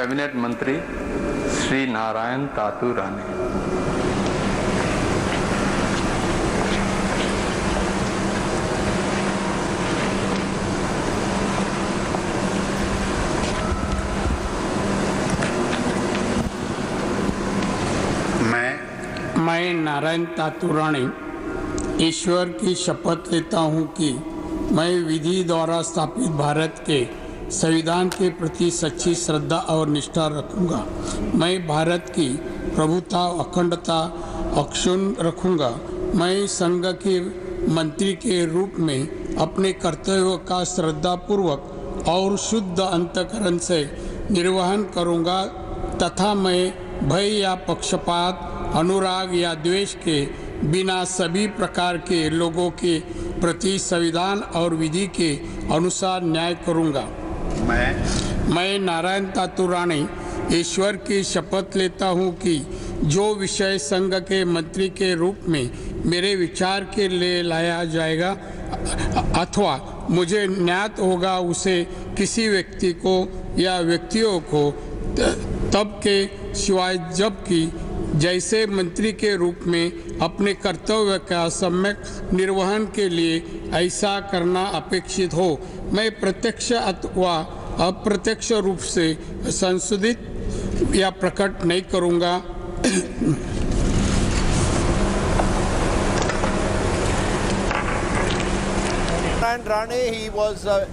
Cabinet मंत्री श्री नारायण तातू राणे। मैं नारायण तातू राणे ईश्वर की शपथ लेता हूँ कि मैं विधि द्वारा स्थापित भारत के संविधान के प्रति सच्ची श्रद्धा और निष्ठा रखूँगा। मैं भारत की प्रभुता अखंडता अक्षुण्ण रखूँगा। मैं संघ के मंत्री के रूप में अपने कर्तव्यों का श्रद्धापूर्वक और शुद्ध अंतःकरण से निर्वहन करूँगा तथा मैं भय या पक्षपात अनुराग या द्वेष के बिना सभी प्रकार के लोगों के प्रति संविधान और विधि के अनुसार न्याय करूंगा। मैं नारायण तातू राणे ईश्वर की शपथ लेता हूं कि जो विषय संघ के मंत्री के रूप में मेरे विचार के लिए लाया जाएगा अथवा मुझे ज्ञात होगा उसे किसी व्यक्ति को या व्यक्तियों को तब के सिवाय जबकि जैसे मंत्री के रूप में अपने कर्तव्य का सम्यक निर्वहन के लिए ऐसा करना अपेक्षित हो, मैं प्रत्यक्ष अथवा अप्रत्यक्ष रूप से संशोधित या प्रकट नहीं करूंगा। Naran Rane, he was a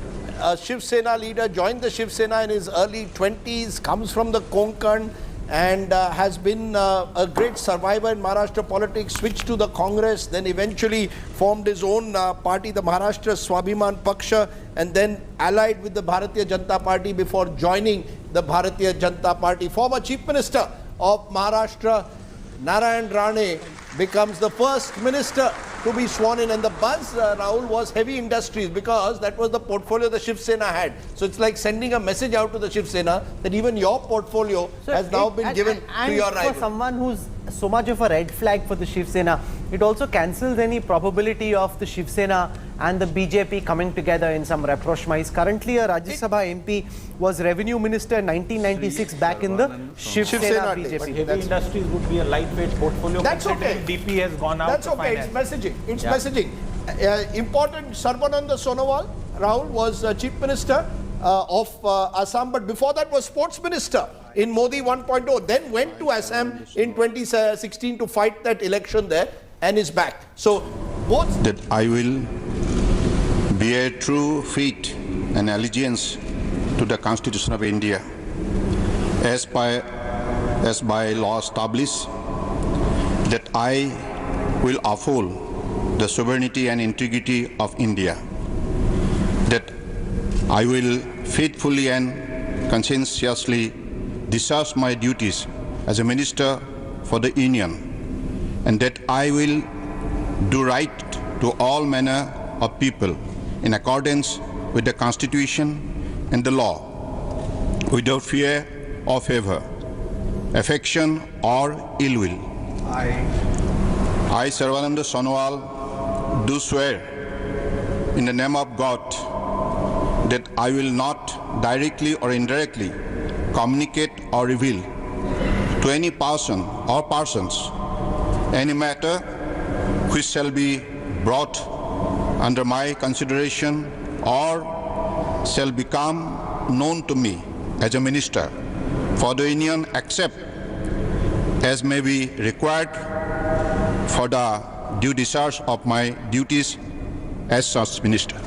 Shiv Sena leader, joined the Shiv Sena in his early 20s, comes from the Konkan, and has been a great survivor in Maharashtra politics, switched to the Congress, then eventually formed his own party, the Maharashtra Swabhiman Paksha, and then allied with the Bharatiya Janata Party before joining the Bharatiya Janata Party. Former Chief Minister of Maharashtra, Naran Rane, becomes the first minister to be sworn in, and the buzz, Rahul, was heavy industries because that was the portfolio the Shiv Sena had. So it's like sending a message out to the Shiv Sena that even your portfolio has now been given to your rival. For someone who's so much of a red flag for the Shiv Sena, it also cancels any probability of the Shiv Sena and the BJP coming together in some rapprochement. He's currently a Rajya Sabha MP, was revenue minister in 1996 back in the Shiv Sena BJP. But heavy industries would be a lightweight portfolio. That's okay. DP has gone out. That's to okay. finance. It's messaging. It's messaging. Important. Sarbananda Sonowal, Rahul, was Chief Minister of Assam, but before that was Sports Minister in Modi 1.0. Then went to Assam in 2016 to fight that election there, and is back. So both. That I will bear true faith and allegiance to the Constitution of India as by law established, that I will uphold the sovereignty and integrity of India, that I will faithfully and conscientiously discharge my duties as a minister for the Union, and that I will do right to all manner of people in accordance with the Constitution and the law, without fear or favor, affection or ill will. I, Sarbananda Sonowal, do swear in the name of God that I will not directly or indirectly communicate or reveal to any person or persons any matter which shall be brought under my consideration or shall become known to me as a minister for the Union, except as may be required for the due discharge of my duties as such minister.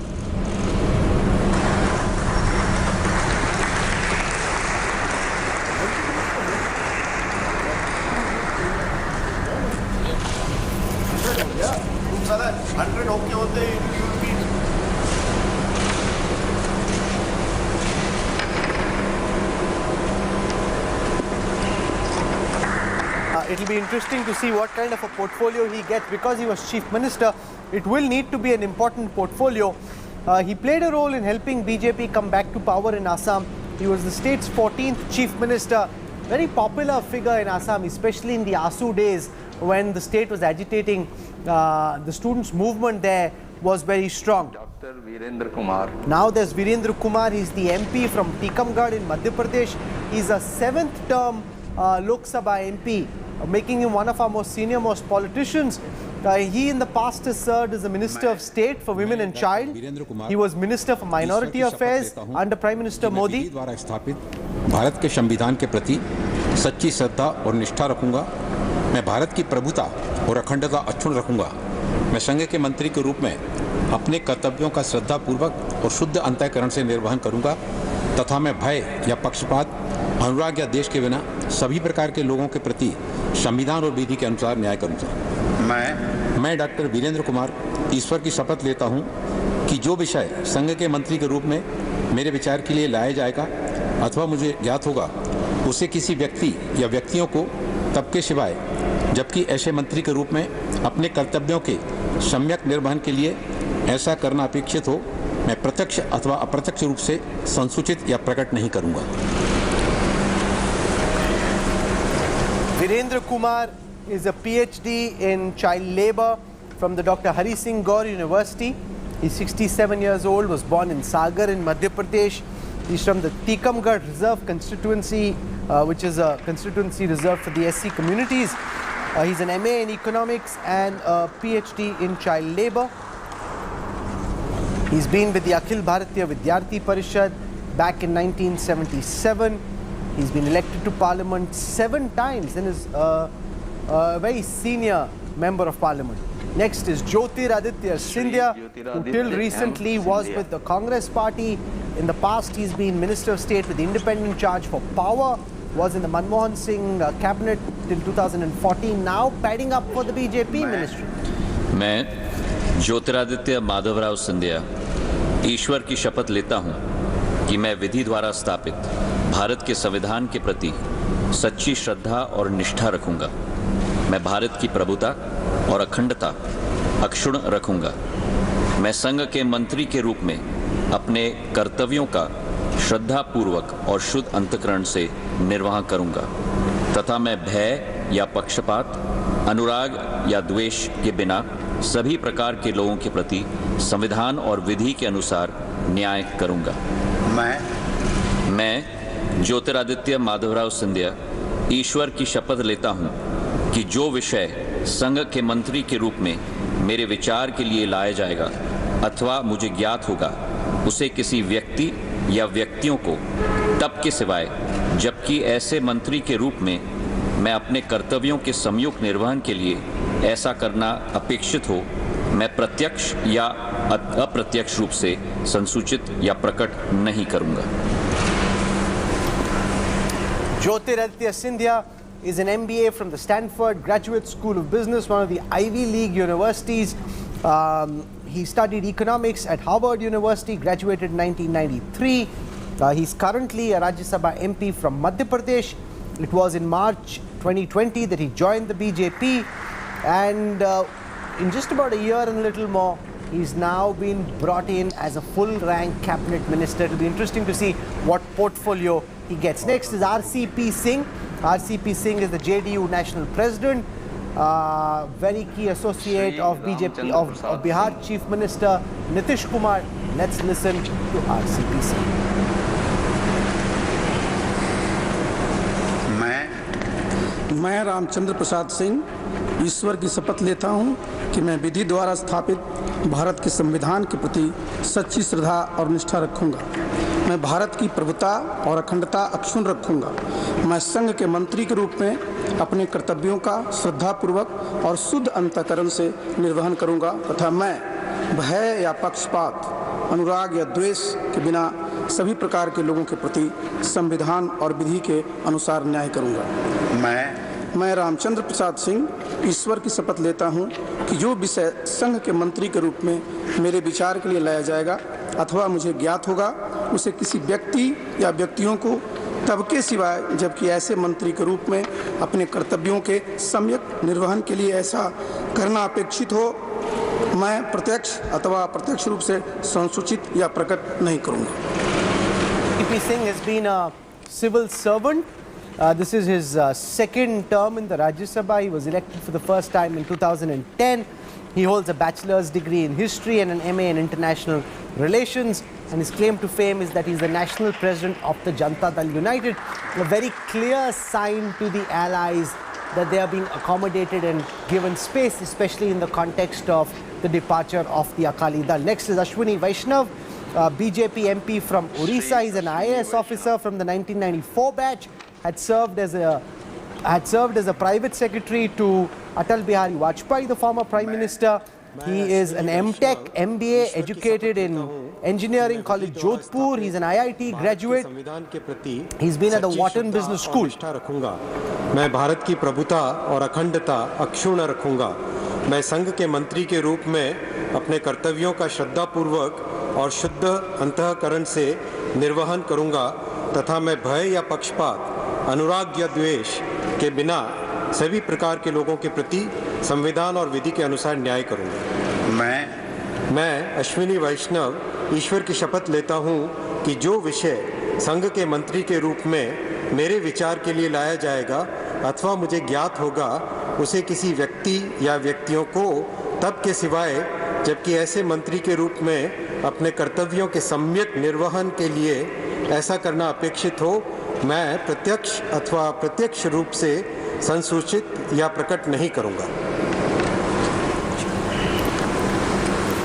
It'll be interesting to see what kind of a portfolio he gets because he was chief minister. It will need to be an important portfolio. He played a role in helping BJP come back to power in Assam. He was the state's 14th chief minister. Very popular figure in Assam, especially in the ASU days when the state was agitating the students' movement there. was very strong. Dr. Virendra Kumar. Now there's Virendra Kumar, he's the MP from Tikamgarh in Madhya Pradesh. He's a 7th term Lok Sabha MP, making him one of our most senior most politicians. He in the past has served as the Minister of State for Women and Child. He was Minister for Minority Affairs under Prime Minister Modi. द्वारा स्थापित भारत के संविधान के प्रति सच्ची श्रद्धा और निष्ठा रखूंगा। मैं भारत की प्रभुता और अखंडता अक्षुण्ण रखूंगा। मैं संघ के मंत्री के रूप में अपने कर्तव्यों का श्रद्धापूर्वक और शुद्ध अंतःकरण से निर्वहन करूंगा तथा मैं भय या पक्षपात, अनुराग या देश के बिना सभी प्रकार के लोगों के प्रति संविधान और विधि के अनुसार न्याय करूंगा। मैं डॉक्टर वीरेंद्र कुमार ईश्वर की शपथ लेता हूं कि जो विषय संघ के मंत्री के रूप में मेरे विचार के लिए लाया जाएगा अथवा मुझे ज्ञात होगा उसे किसी व्यक्ति या व्यक्तियों को तब के सिवाय जबकि ऐसे मंत्री के रूप में अपने कर्तव्यों के सम्यक निर्वहन के लिए ऐसा करना अपेक्षित हो मैं प्रत्यक्ष अथवा अप्रत्यक्ष रूप से संसूचित या प्रकट नहीं करूंगा। Virendra Kumar is a PhD in child labor from the Dr. Hari Singh Gaur University. He's 67 years old, was born in Sagar in Madhya Pradesh. He's from the Tikamgarh Reserve constituency, which is a constituency reserved for the SC communities. He's an MA in economics and a PhD in child labor. He's been with the Akhil Bharatiya Vidyarthi Parishad back in 1977. He's been elected to Parliament 7 times and is a very senior member of Parliament. Next is Jyotiraditya Scindia, who till recently was with the Congress party. In the past, he's been Minister of State with the independent charge for power, was in the Manmohan Singh cabinet till 2014, now padding up for the BJP ministry. मैं ज्योतिरादित्य माधवराव सिंधिया ईश्वर की शपथ लेता हूं कि मैं विधि द्वारा स्थापित भारत के संविधान के प्रति सच्ची श्रद्धा और निष्ठा रखूंगा। मैं भारत की प्रभुता और अखंडता अक्षुण्ण रखूंगा। मैं संघ के मंत्री के रूप में अपने कर्तव्यों का श्रद्धापूर्वक और शुद्ध अंतःकरण से निर्वाह करूंगा तथा मैं भय या पक्षपात, अनुराग या द्वेष के बिना सभी प्रकार के लोगों के प्रति संविधान और विधि के अनुसार न्याय करूंगा। मैं ज्योतिरादित्य माधवराव सिंधिया ईश्वर की शपथ लेता हूं कि जो विषय संघ के मंत्री के रूप में मेरे विचार के लिए लाया जाएगा अथवा मुझे ज्ञात होगा उसे किसी व्यक्ति या व्यक्तियों को तब के सिवाय जबकि ऐसे मंत्री के रूप में मैं अपने कर्तव्यों के सम्यक निर्वहन के लिए ऐसा करना अपेक्षित हो मैं प्रत्यक्ष या अप्रत्यक्ष रूप से संसूचित या प्रकट नहीं करूंगा। Jyotiraditya Scindia is an MBA from the Stanford Graduate School of Business, one of the Ivy League universities. He studied economics at Harvard University, graduated in 1993. He's currently a Rajya Sabha MP from Madhya Pradesh. It was in March 2020 that he joined the BJP, and in just about a year and a little more, he's now been brought in as a full-rank cabinet minister. It will be interesting to see what portfolio he gets. Next is RCP Singh. RCP Singh is the JDU national president, very key associate of BJP, of Bihar Chief Minister Nitish Kumar. Let's listen to RCP Singh. मैं रामचंद्र प्रसाद सिंह ईश्वर की शपथ लेता हूं कि मैं विधि द्वारा स्थापित भारत के संविधान के प्रति सच्ची श्रद्धा और निष्ठा रखूंगा। मैं भारत की प्रभुता और अखंडता अक्षुण्ण रखूंगा। मैं संघ के मंत्री के रूप में अपने कर्तव्यों का श्रद्धापूर्वक और शुद्ध अंतःकरण से निर्वहन करूंगा तथा मैं भय या पक्षपात, अनुराग या द्वेष के बिना सभी प्रकार के लोगों के प्रति संविधान और विधि के अनुसार न्याय करूंगा। मैं रामचंद्र प्रसाद सिंह ईश्वर की शपथ लेता हूं कि जो विषय संघ के मंत्री के रूप में मेरे विचार के लिए लाया जाएगा अथवा मुझे ज्ञात होगा उसे किसी व्यक्ति या व्यक्तियों को तब के सिवाय जबकि ऐसे मंत्री के रूप में अपने कर्तव्यों के सम्यक निर्वहन के लिए ऐसा करना अपेक्षित हो मैं प्रत्यक्ष अथवा अप्रत्यक्ष रूप से संसूचित या प्रकट नहीं करूंगा। RCP Singh has been a civil servant. This is his second term in the Rajya Sabha. He was elected for the first time in 2010. He holds a bachelor's degree in history and an MA in international relations, and his claim to fame is that he's the national president of the Janata Dal United, a very clear sign to the allies that they are being accommodated and given space, especially in the context of the departure of the Akali Dal. Next is Ashwini Vaishnav, BJP MP from Orissa. He's an IAS officer from the 1994 batch, had served as a private secretary to Atal Bihari Vajpayee, the former Prime Minister. He is an MTech, MBA, educated in Engineering College Jodhpur. He's an IIT graduate. He's been at the Wharton Business School. मैं भारत की प्रभुता और अखंडता अक्षुण्ण रखूंगा। मैं संघ के मंत्री के रूप में अपने कर्तव्यों का श्रद्धापूर्वक और शुद्ध अंतःकरण से निर्वहन करूंगा तथा मैं भय या पक्षपात, अनुराग या द्वेष के बिना सभी प्रकार के लोगों के प्रति संविधान और विधि के अनुसार न्याय करूंगा। मैं अश्विनी वैष्णव ईश्वर की शपथ लेता हूं कि जो विषय संघ के मंत्री के रूप में मेरे विचार के लिए लाया जाएगा अथवा मुझे ज्ञात होगा, उसे किसी व्यक्ति या व्यक्तियों को तब के सिवाय जबकि ऐसे मंत्री के रूप में अपने कर्तव्यों के सम्यक निर्वहन के लिए ऐसा करना अपेक्षित हो, मैं प्रत्यक्ष अथवा अप्रत्यक्ष रूप से संसूचित या प्रकट नहीं करूंगा।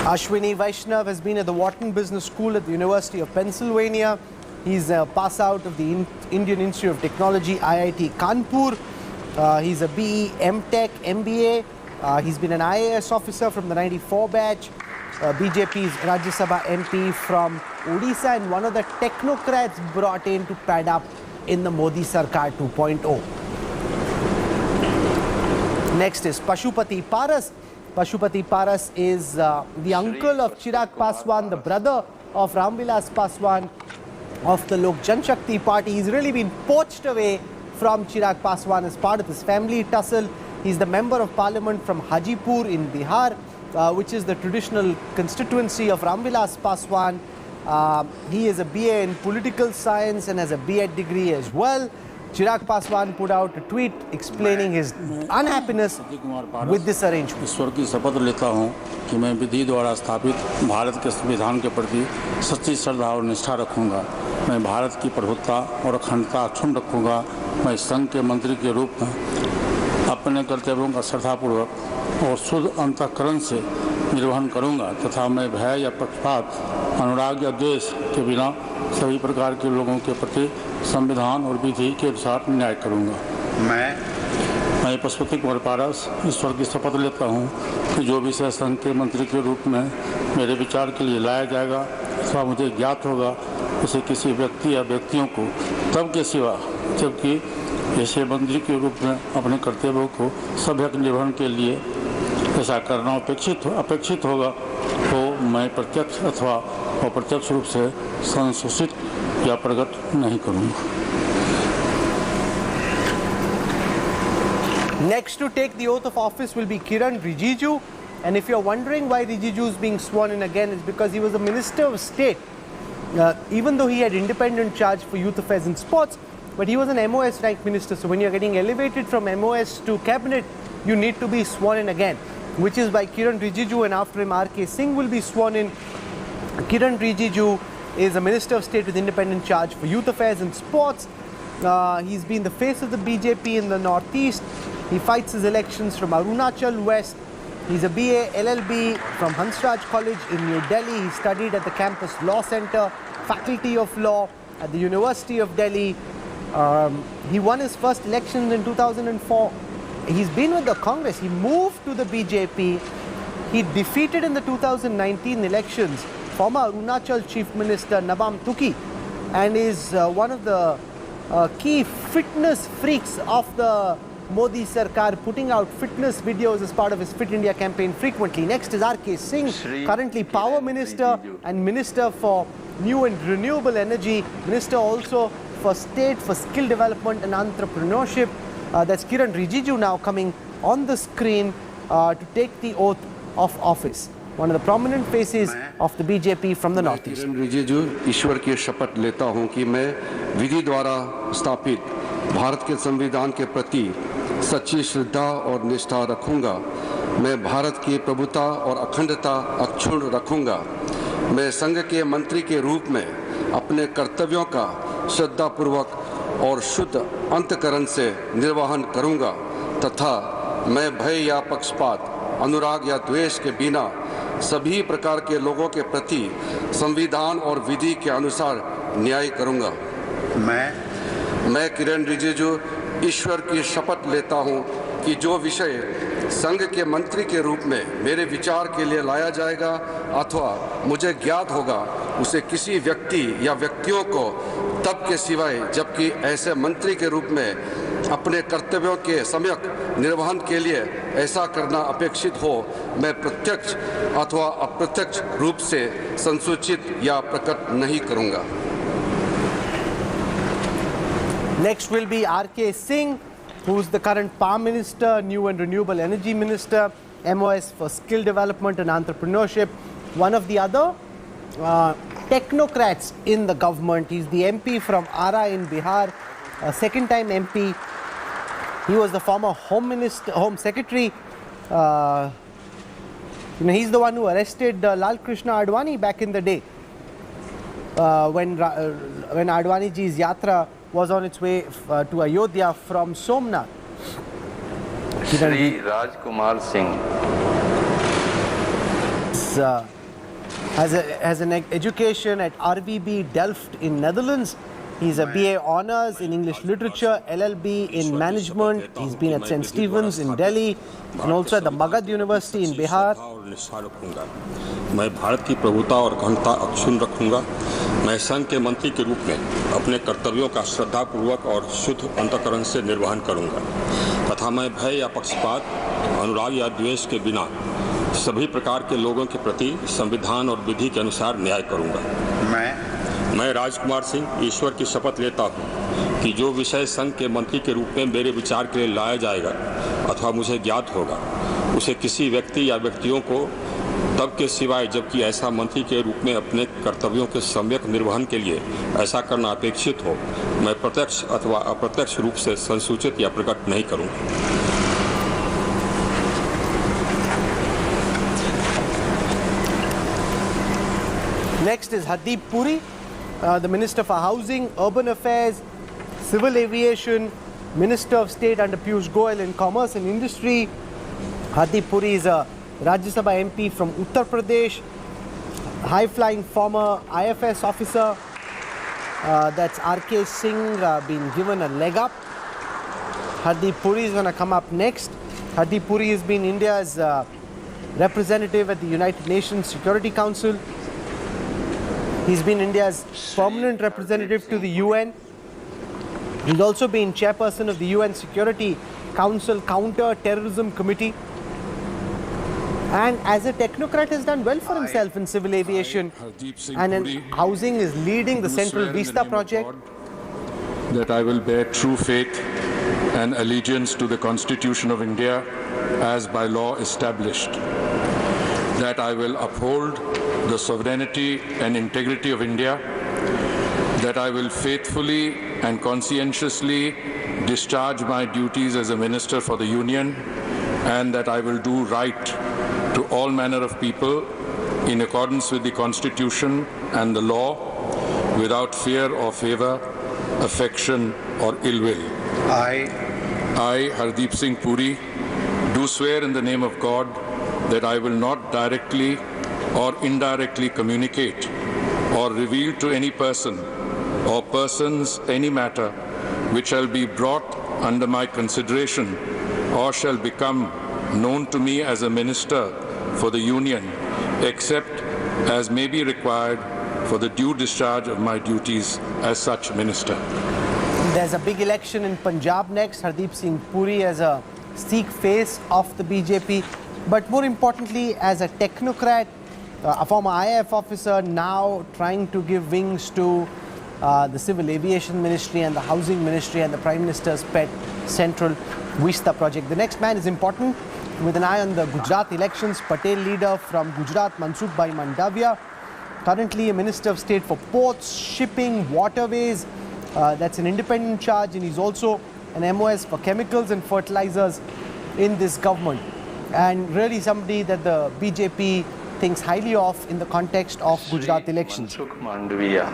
Ashwini Vaishnav has been at the Wharton Business School at the University of Pennsylvania. He's a pass out of the Indian Institute of Technology, IIT Kanpur. He's a BE, MTech, MBA. He's been an IAS officer from the 94 batch. BJP's Rajya Sabha MP from Odisha and one of the technocrats brought in to pad up in the Modi Sarkar 2.0. Next is Pashupati Paras. Pashupati Paras is the uncle of Chirag Paswan, the brother of Ramvilas Paswan of the Lok Janshakti Party. He's really been poached away from Chirag Paswan as part of his family tussle. He's the member of parliament from Hajipur in Bihar, which is the traditional constituency of Ramvilas Paswan. He is a BA in political science and has a B.Ed degree as well. Chirag Paswan put out a tweet explaining his unhappiness with this arrangement. ईश्वर की शपथ लेता हूं कि मैं विधि द्वारा स्थापित भारत के संविधान के प्रति सच्ची श्रद्धा और निष्ठा रखूंगा। मैं भारत की प्रभुता और अखंडता अक्षुण्ण रखूंगा। मैं संघ के मंत्री के रूप में अपने कर्तव्यों का श्रद्धापूर्वक और शुद्ध अंतःकरण से निर्वहन करूंगा तथा मैं भय या पक्षपात, अनुराग या द्वेष के बिना सभी प्रकार के लोगों के प्रति संविधान और विधि के अनुसार न्याय करूंगा। मैं पशुपति कुमार पारस ईश्वर की शपथ लेता हूं कि जो विषय संघ के मंत्री के रूप में मेरे विचार के लिए लाया जाएगा अथवा मुझे ज्ञात होगा, उसे किसी व्यक्ति या व्यक्तियों को तब के सिवा जबकि ऐसे मंत्री के रूप में अपने कर्तव्यों को सभ्यक निर्वहन के लिए ऐसा करना अपेक्षित होगा, तो मैं प्रत्यक्ष अथवा अप्रत्यक्ष रूप से संसूचित या प्रकट नहीं करूंगा। Next to take the oath of office will be Kiran Rijiju, and if you're wondering why Rijiju is being sworn in again, it's because he was a Minister of State, even though he had independent charge for youth affairs and sports, but he was an MOS ranked minister. So when you're getting elevated from MOS to cabinet, you need to be sworn in again, which is why Kiran Rijiju and after him RK Singh will be sworn in. Kiran Rijiju is a Minister of State with independent charge for youth affairs and sports. He's been the face of the BJP in the Northeast. He fights his elections from Arunachal West. He's a BA LLB from Hansraj College in New Delhi. He studied at the Campus Law Center, Faculty of Law at the University of Delhi. He won his first elections in 2004. He's been with the Congress. He moved to the BJP. He defeated in the 2019 elections former Arunachal Chief Minister Nabam Tuki and is one of the key fitness freaks of the Modi Sarkar, putting out fitness videos as part of his Fit India campaign frequently. Next is RK Singh, currently Power Minister and Minister for New and Renewable Energy, Minister also for State for Skill Development and Entrepreneurship. That's Kiran Rijiju now coming on the screen to take the oath of office. One of the prominent faces of the BJP from the Northeast. किरण रिजिजू ईश्वर की शपथ लेता हूं कि मैं विधि द्वारा स्थापित भारत के संविधान के प्रति सच्ची श्रद्धा और निष्ठा रखूंगा। मैं भारत की प्रभुता और अखंडता अक्षुण्ण रखूंगा। मैं संघ के मंत्री के रूप में अपने कर्तव्यों का श्रद्धापूर्वक और शुद्ध अंतःकरण से निर्वहन करूंगा तथा मैं भय या पक्षपात, अनुराग या द्वेष के बिना सभी प्रकार के लोगों के प्रति संविधान और विधि के अनुसार न्याय करूंगा। मैं किरण रिजिजू ईश्वर की शपथ लेता हूं कि जो विषय संघ के मंत्री के रूप में मेरे विचार के लिए लाया जाएगा अथवा मुझे ज्ञात होगा, उसे किसी व्यक्ति या व्यक्तियों को तब के सिवाय जबकि ऐसे मंत्री के रूप में अपने कर्तव्यों के सम्यक निर्वहन के लिए ऐसा करना अपेक्षित हो, मैं प्रत्यक्ष अथवा अप्रत्यक्ष रूप से संसूचित या प्रकट नहीं करूंगा। Next will be R.K. Singh, who is the current Power Minister, New and Renewable Energy Minister, MOS for Skill Development and Entrepreneurship, one of the other technocrats in the government. He's the MP from Ara in Bihar, second time MP. He was the former Home Secretary. He's the one who arrested Lal Krishna Advani back in the day when Advani ji's yatra was on its way to Ayodhya from Somnath. Shri Rajkumar Singh has an education at RVB Delft in Netherlands. He's a BA Honours in English Literature, LLB in Management. He's been at St. Stephen's in Delhi and also at the Magad University in Bihar. मैं भारत की प्रभुता और अखंडता अक्षुण्ण रखूंगा। मैं संघ के मंत्री के रूप में अपने कर्तव्यों का श्रद्धापूर्वक और शुद्ध अंतःकरण से निर्वहन करूंगा तथा मैं भय या पक्षपात, अनुराग या द्वेष के बिना सभी प्रकार के लोगों के प्रति संविधान और विधि के अनुसार न्याय करूंगा। मैं राजकुमार सिंह ईश्वर की शपथ लेता हूं कि जो विषय संघ के मंत्री के रूप में मेरे विचार के लिए लाया जाएगा अथवा मुझे ज्ञात होगा, उसे किसी व्यक्ति या व्यक्तियों को तब के सिवाय जबकि ऐसा मंत्री के रूप में अपने कर्तव्यों के सम्यक निर्वहन के लिए ऐसा करना अपेक्षित हो, मैं प्रत्यक्ष अथवा अप्रत्यक्ष रूप से संसूचित या प्रकट नहीं करूंगा। Next is Hardeep Puri, the Minister for Housing, Urban Affairs, Civil Aviation, Minister of State under Piyush Goyal in Commerce and Industry. Hardeep Puri is a Rajya Sabha MP from Uttar Pradesh, high-flying former IFS officer. That's R.K. Singh being given a leg up. Hardeep Puri is going to come up next. Hardeep Puri has been India's representative at the United Nations Security Council. He's been India's permanent representative to the UN. He's also been chairperson of the UN Security Council Counter-Terrorism Committee. And as a technocrat has done well for himself in civil aviation and in housing, is leading the Central Vista project. That I will bear true faith and allegiance to the Constitution of India as by law established. That I will uphold the sovereignty and integrity of India. That I will faithfully and conscientiously discharge my duties as a Minister for the Union, and that I will do right to all manner of people in accordance with the Constitution and the law, without fear or favor, affection or ill will. I, Hardeep Singh Puri, do swear in the name of God that I will not directly or indirectly communicate or reveal to any person or persons any matter which shall be brought under my consideration or shall become known to me as a Minister for the Union, except as may be required for the due discharge of my duties as such Minister. There's a big election in Punjab next. Hardeep Singh Puri as a Sikh face of the BJP, but more importantly as a technocrat, a former IAF officer, now trying to give wings to the Civil Aviation Ministry and the Housing Ministry and the Prime Minister's pet Central Vista project. The next man is important with an eye on the Gujarat elections. Patel leader from Gujarat, Mansukh Bhai Mandavia, currently a Minister of State for Ports, Shipping, Waterways. That's an independent charge, and he's also an MOS for Chemicals and Fertilizers in this government. and really somebody that the BJP thinks highly of in the context of Gujarat elections. Mandavia.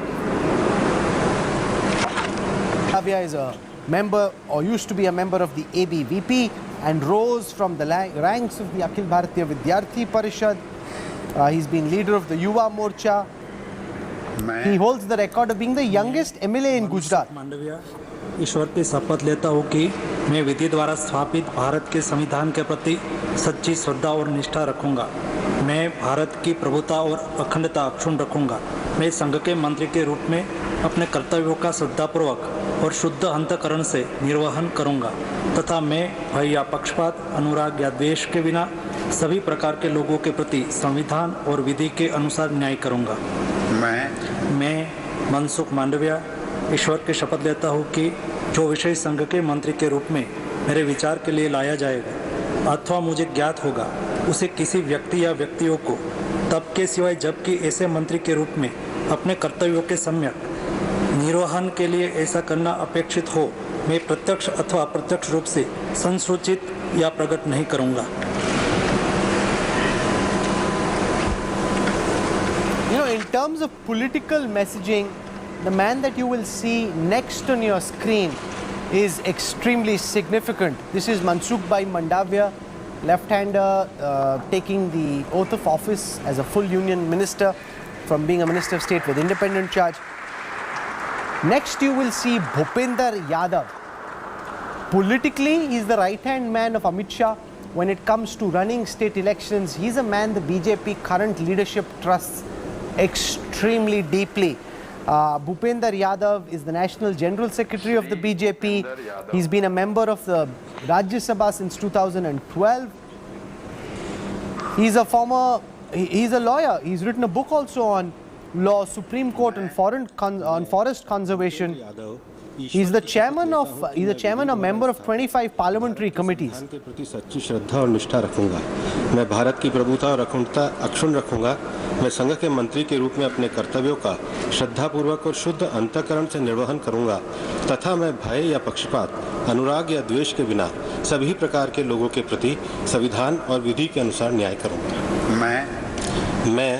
Mandavia is a member, or used to be a member of the ABVP, and rose from the ranks of the Akhil Bharatiya Vidyarthi Parishad. He's been leader of the Yuva Morcha. He holds the record of being the youngest MLA in Gujarat. Mandaviya ईश्वर की शपथ लेता हूँ कि मैं विधि द्वारा स्थापित भारत के संविधान के प्रति सच्ची श्रद्धा और निष्ठा रखूंगा। मैं भारत की प्रभुता और अखंडता अक्षुण्ण रखूंगा। मैं संघ के मंत्री के रूप में अपने कर्तव्यों का श्रद्धापूर्वक और शुद्ध अंतःकरण से निर्वहन करूंगा तथा मैं भय या पक्षपात, अनुराग या द्वेष के बिना सभी प्रकार के लोगों के प्रति संविधान और विधि के अनुसार न्याय करूंगा। मैं मनसुख मांडविया ईश्वर की शपथ लेता हूँ कि जो विषय संघ के मंत्री के रूप में मेरे विचार के लिए लाया जाएगा अथवा मुझे ज्ञात होगा उसे किसी व्यक्ति या व्यक्तियों को तब के सिवाय जबकि ऐसे मंत्री के रूप में अपने कर्तव्यों के सम्यक निर्वहन के लिए ऐसा करना अपेक्षित हो मैं प्रत्यक्ष अथवा अप्रत्यक्ष रूप से संसूचित या प्रकट नहीं करूंगा। You know, in terms of political messaging, the man that you will see next on your screen is extremely significant. This is Mansukh Bhai Mandavia, left-hander, taking the oath of office as a full union minister from being a minister of state with independent charge. Next you will see Bhupender Yadav. Politically, he's the right-hand man of Amit Shah. When it comes to running state elections, he's a man the BJP current leadership trusts extremely deeply. Bhupender Yadav is the National General Secretary of the BJP. He's been a member of the Rajya Sabha since 2012. He's a lawyer. He's written a book also on law, Supreme Court and forest conservation. He's the chairman or member of 25 parliamentary committees. के प्रति सच्ची श्रद्धा और निष्ठा रखूंगा। मैं भारत की प्रभुता और अखंडता अक्षुण्ण रखूंगा। मैं संघ के मंत्री के रूप में अपने कर्तव्यों का श्रद्धापूर्वक और शुद्ध अंतःकरण से निर्वहन करूंगा तथा मैं भय या पक्षपात, अनुराग या द्वेष के बिना सभी प्रकार के लोगों के प्रति संविधान और विधि के अनुसार न्याय करूंगा। मैं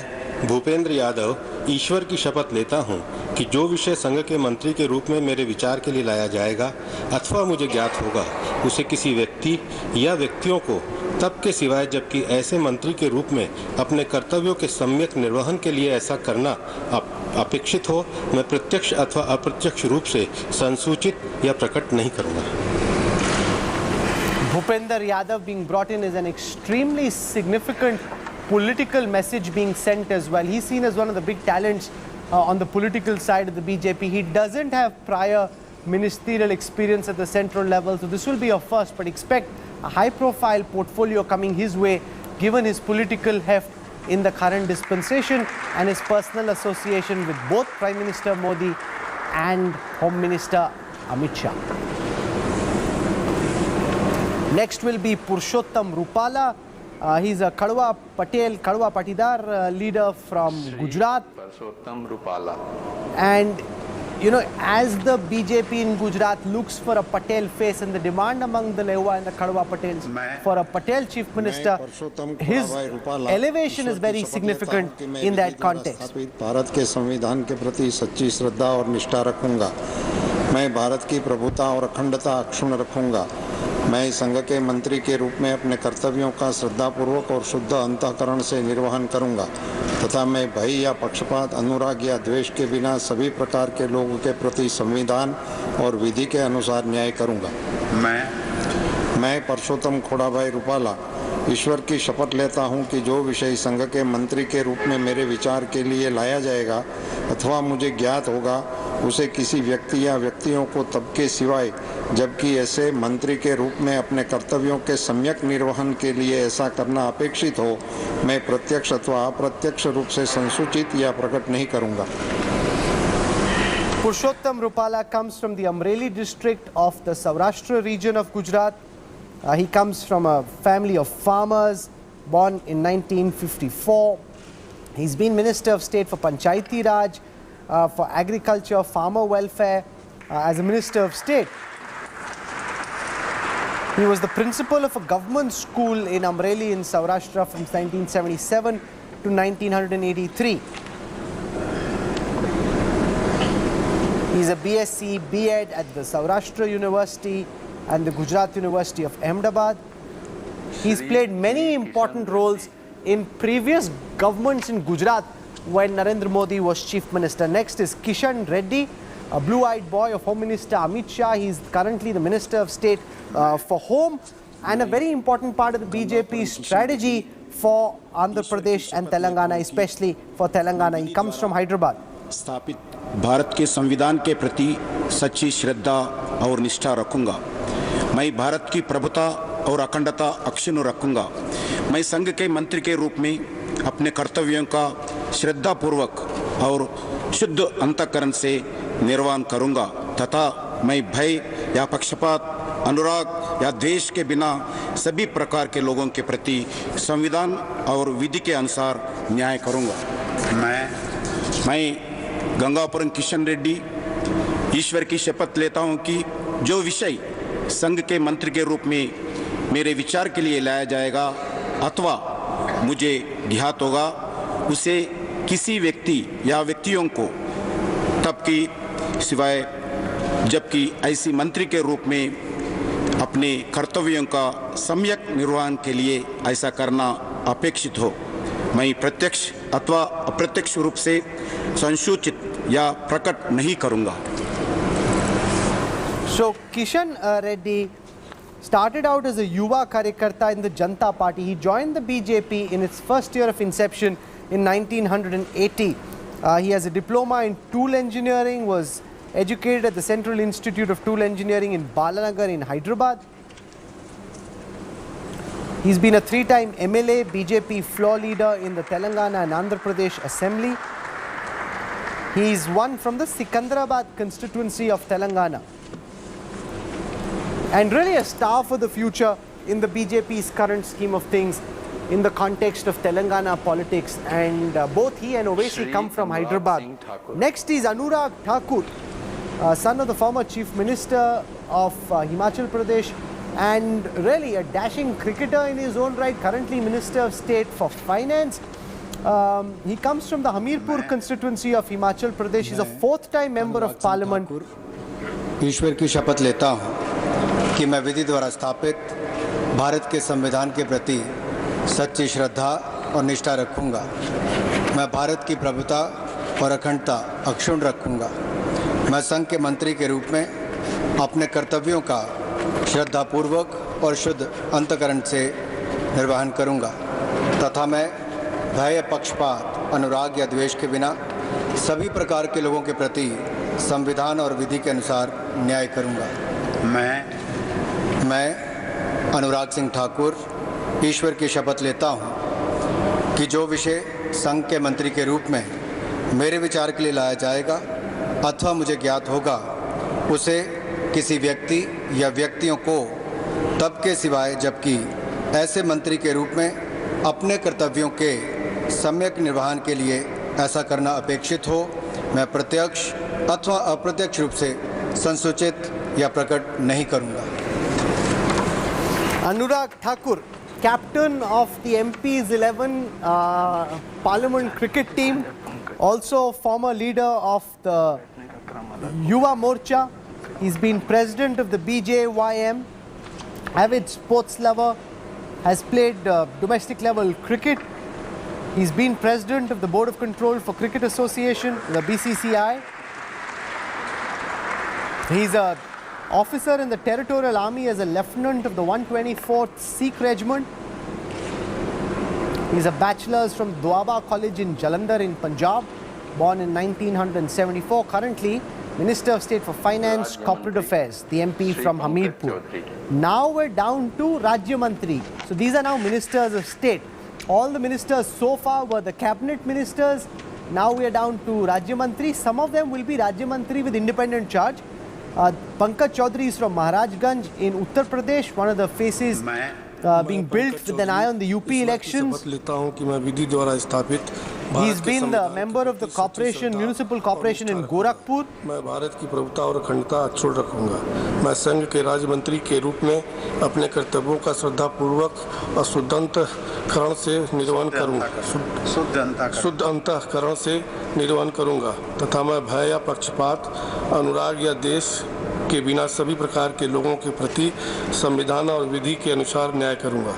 भूपेंद्र यादव ईश्वर की शपथ लेता हूं कि जो विषय संघ के मंत्री के रूप में मेरे विचार के लिए लाया जाएगा अथवा मुझे ज्ञात होगा उसे किसी व्यक्ति या व्यक्तियों को तब के सिवाय जबकि ऐसे मंत्री के रूप में अपने कर्तव्यों के सम्यक निर्वहन के लिए ऐसा करना अपेक्षित हो मैं प्रत्यक्ष अथवा अप्रत्यक्ष रूप से संसूचित या प्रकट नहीं करूंगा। Bhupender Yadav being brought in is an extremely significant political message being sent as well. He's seen as one of the big talents on the political side of the BJP. He doesn't have prior ministerial experience at the central level, so this will be a first, but expect a high-profile portfolio coming his way given his political heft in the current dispensation and his personal association with both Prime Minister Modi and Home Minister Amit Shah. Next will be Purushottam Rupala. He's a Kadwa Patidar leader from Gujarat. Purushottam Rupala. And you know, as the BJP in Gujarat looks for a Patel face and the demand among the Lewa and the Kadwa Patels for a Patel chief minister, his elevation is very significant in that context. Bharat के संविधान के प्रति सच्ची श्रद्धा और निष्ठा रखूंगा। मैं भारत की प्रभुता और अखंडता अक्षुण्ण रखूंगा। मैं संघ के मंत्री के रूप में अपने कर्तव्यों का श्रद्धापूर्वक और शुद्ध अंतःकरण से निर्वहन करूंगा तथा मैं भय या पक्षपात, अनुराग या द्वेष के बिना सभी प्रकार के लोगों के प्रति संविधान और विधि के अनुसार न्याय करूंगा। मैं परसोत्तम खोड़ाभाई रूपाला ईश्वर की शपथ लेता हूं कि जो विषय संघ के मंत्री के रूप में मेरे विचार के लिए लाया जाएगा अथवा मुझे ज्ञात होगा उसे किसी व्यक्ति या व्यक्तियों को तब के सिवाय जबकि ऐसे मंत्री के रूप में अपने कर्तव्यों के सम्यक निर्वहन के लिए ऐसा करना अपेक्षित हो मैं प्रत्यक्ष अथवा अप्रत्यक्ष रूप से संसूचित या प्रकट नहीं करूंगा। Purushottam Rupala comes from the Amreli district of the Saurashtra region of Gujarat. He comes from a family of farmers, born in 1954. He's been Minister of State for Panchayati Raj, for Agriculture, Farmer Welfare, as a Minister of State. He was the principal of a government school in Amreli in Saurashtra from 1977 to 1983. He's a BSc, B.Ed at the Saurashtra University and the Gujarat University of Ahmedabad. He's played many important roles in previous governments in Gujarat when Narendra Modi was Chief Minister. Next is Kishan Reddy, a blue-eyed boy of Home Minister Amit Shah. He's currently the Minister of State for Home and a very important part of the BJP strategy for Andhra Pradesh and Telangana, especially for Telangana. He comes from Hyderabad. स्थापित भारत के संविधान के प्रति सच्ची श्रद्धा और निष्ठा रखूंगा। मैं भारत की प्रभुता और अखंडता अक्षुण्ण रखूंगा। मैं संघ के मंत्री के रूप में अपने कर्तव्यों का श्रद्धापूर्वक और शुद्ध अंतःकरण से निर्वहन करूंगा तथा मैं भय या पक्षपात, अनुराग या द्वेष के बिना सभी प्रकार के लोगों के प्रति संविधान और विधि के अनुसार न्याय करूंगा। मैं गंगापुरम किशन रेड्डी ईश्वर की शपथ लेता हूं कि जो विषय संघ के मंत्री के रूप में मेरे विचार के लिए लाया जाएगा अथवा मुझे ज्ञात होगा उसे किसी व्यक्ति या व्यक्तियों को तब की सिवाय जबकि ऐसी मंत्री के रूप में अपने कर्तव्यों का सम्यक निर्वहन के लिए ऐसा करना अपेक्षित हो मैं प्रत्यक्ष अथवा अप्रत्यक्ष रूप से संसूचित या प्रकट नहीं करूंगा। So Kishan Reddy started out as a Yuva Karyakarta in the Janata Party. He joined the BJP in its first year of inception in 1980. He has a diploma in tool engineering, was educated at the Central Institute of Tool Engineering in Balanagar in Hyderabad. He's been a 3-time MLA, BJP floor leader in the Telangana and Andhra Pradesh Assembly. He's one from the Sikandrabad constituency of Telangana. And really a star for the future in the BJP's current scheme of things in the context of Telangana politics. And both he and Owaisi come from Hyderabad. Next is Anurag Thakur, son of the former Chief Minister of Himachal Pradesh and really a dashing cricketer in his own right, currently Minister of State for Finance. He comes from the Hamirpur constituency of Himachal Pradesh. He's a 4th-time member of Parliament. ईश्वर की शपथ लेता हूँ कि मैं विधि द्वारा स्थापित भारत के संविधान के प्रति सच्ची श्रद्धा और निष्ठा रखूँगा। मैं भारत की प्रभुता और अखंडता अक्षुण्ण रखूँगा। मैं संघ के मंत्री के रूप में अपने कर्तव्यों का श्रद्धापूर्वक और शुद्ध अंतःकरण से निर्वहन करूँगा तथा मैं भय, पक्षपात, अनुराग या द्वेष के बिना सभी प्रकार के लोगों के प्रति संविधान और विधि के अनुसार न्याय करूँगा। मैं अनुराग सिंह ठाकुर ईश्वर की शपथ लेता हूँ कि जो विषय संघ के मंत्री के रूप में मेरे विचार के लिए लाया जाएगा अथवा मुझे ज्ञात होगा उसे किसी व्यक्ति या व्यक्तियों को तब के सिवाय जबकि ऐसे मंत्री के रूप में अपने कर्तव्यों के सम्यक निर्वहन के लिए ऐसा करना अपेक्षित हो मैं प्रत्यक्ष अथवा अप्रत्यक्ष रूप से संसूचित या प्रकट नहीं करूंगा। Anurag Thakur, captain of the MP's 11 Parliament cricket team, also former leader of the Yuva Morcha. He's been president of the BJYM, avid sports lover, has played domestic level cricket. He's been president of the Board of Control for Cricket Association, the BCCI. He's an officer in the Territorial Army as a lieutenant of the 124th Sikh Regiment. He's a bachelor's from Doaba College in Jalandhar in Punjab, born in 1974. Currently, Minister of State for Finance, Corporate Affairs, the MP from Hamirpur. Now we're down to Rajya Mantri. So these are now Ministers of State. All the ministers so far were the cabinet ministers. Now we are down to Rajya Mantri. Some of them will be Rajya Mantri with independent charge. Pankaj Chaudhary is from Maharajganj in Uttar Pradesh, one of the faces being built with an eye on the UP elections. शपथ लेता हूं कि मैं विधि द्वारा स्थापित He's been the member of the corporation, municipal corporation in Gorakhpur. मैं भारत की प्रभुता और अखंडता अक्षुण्ण रखूंगा। मैं संघ के राज्य मंत्री के रूप में अपने कर्तव्यों का श्रद्धापूर्वक और शुद्ध अंतःकरण से निर्वहन करूंगा। शुद्ध अंतःकरण से निर्वहन करूंगा तथा मैं भय या पक्षपात, अनुराग या देश के बिना सभी प्रकार के लोगों के प्रति संविधान और विधि के अनुसार न्याय करूंगा।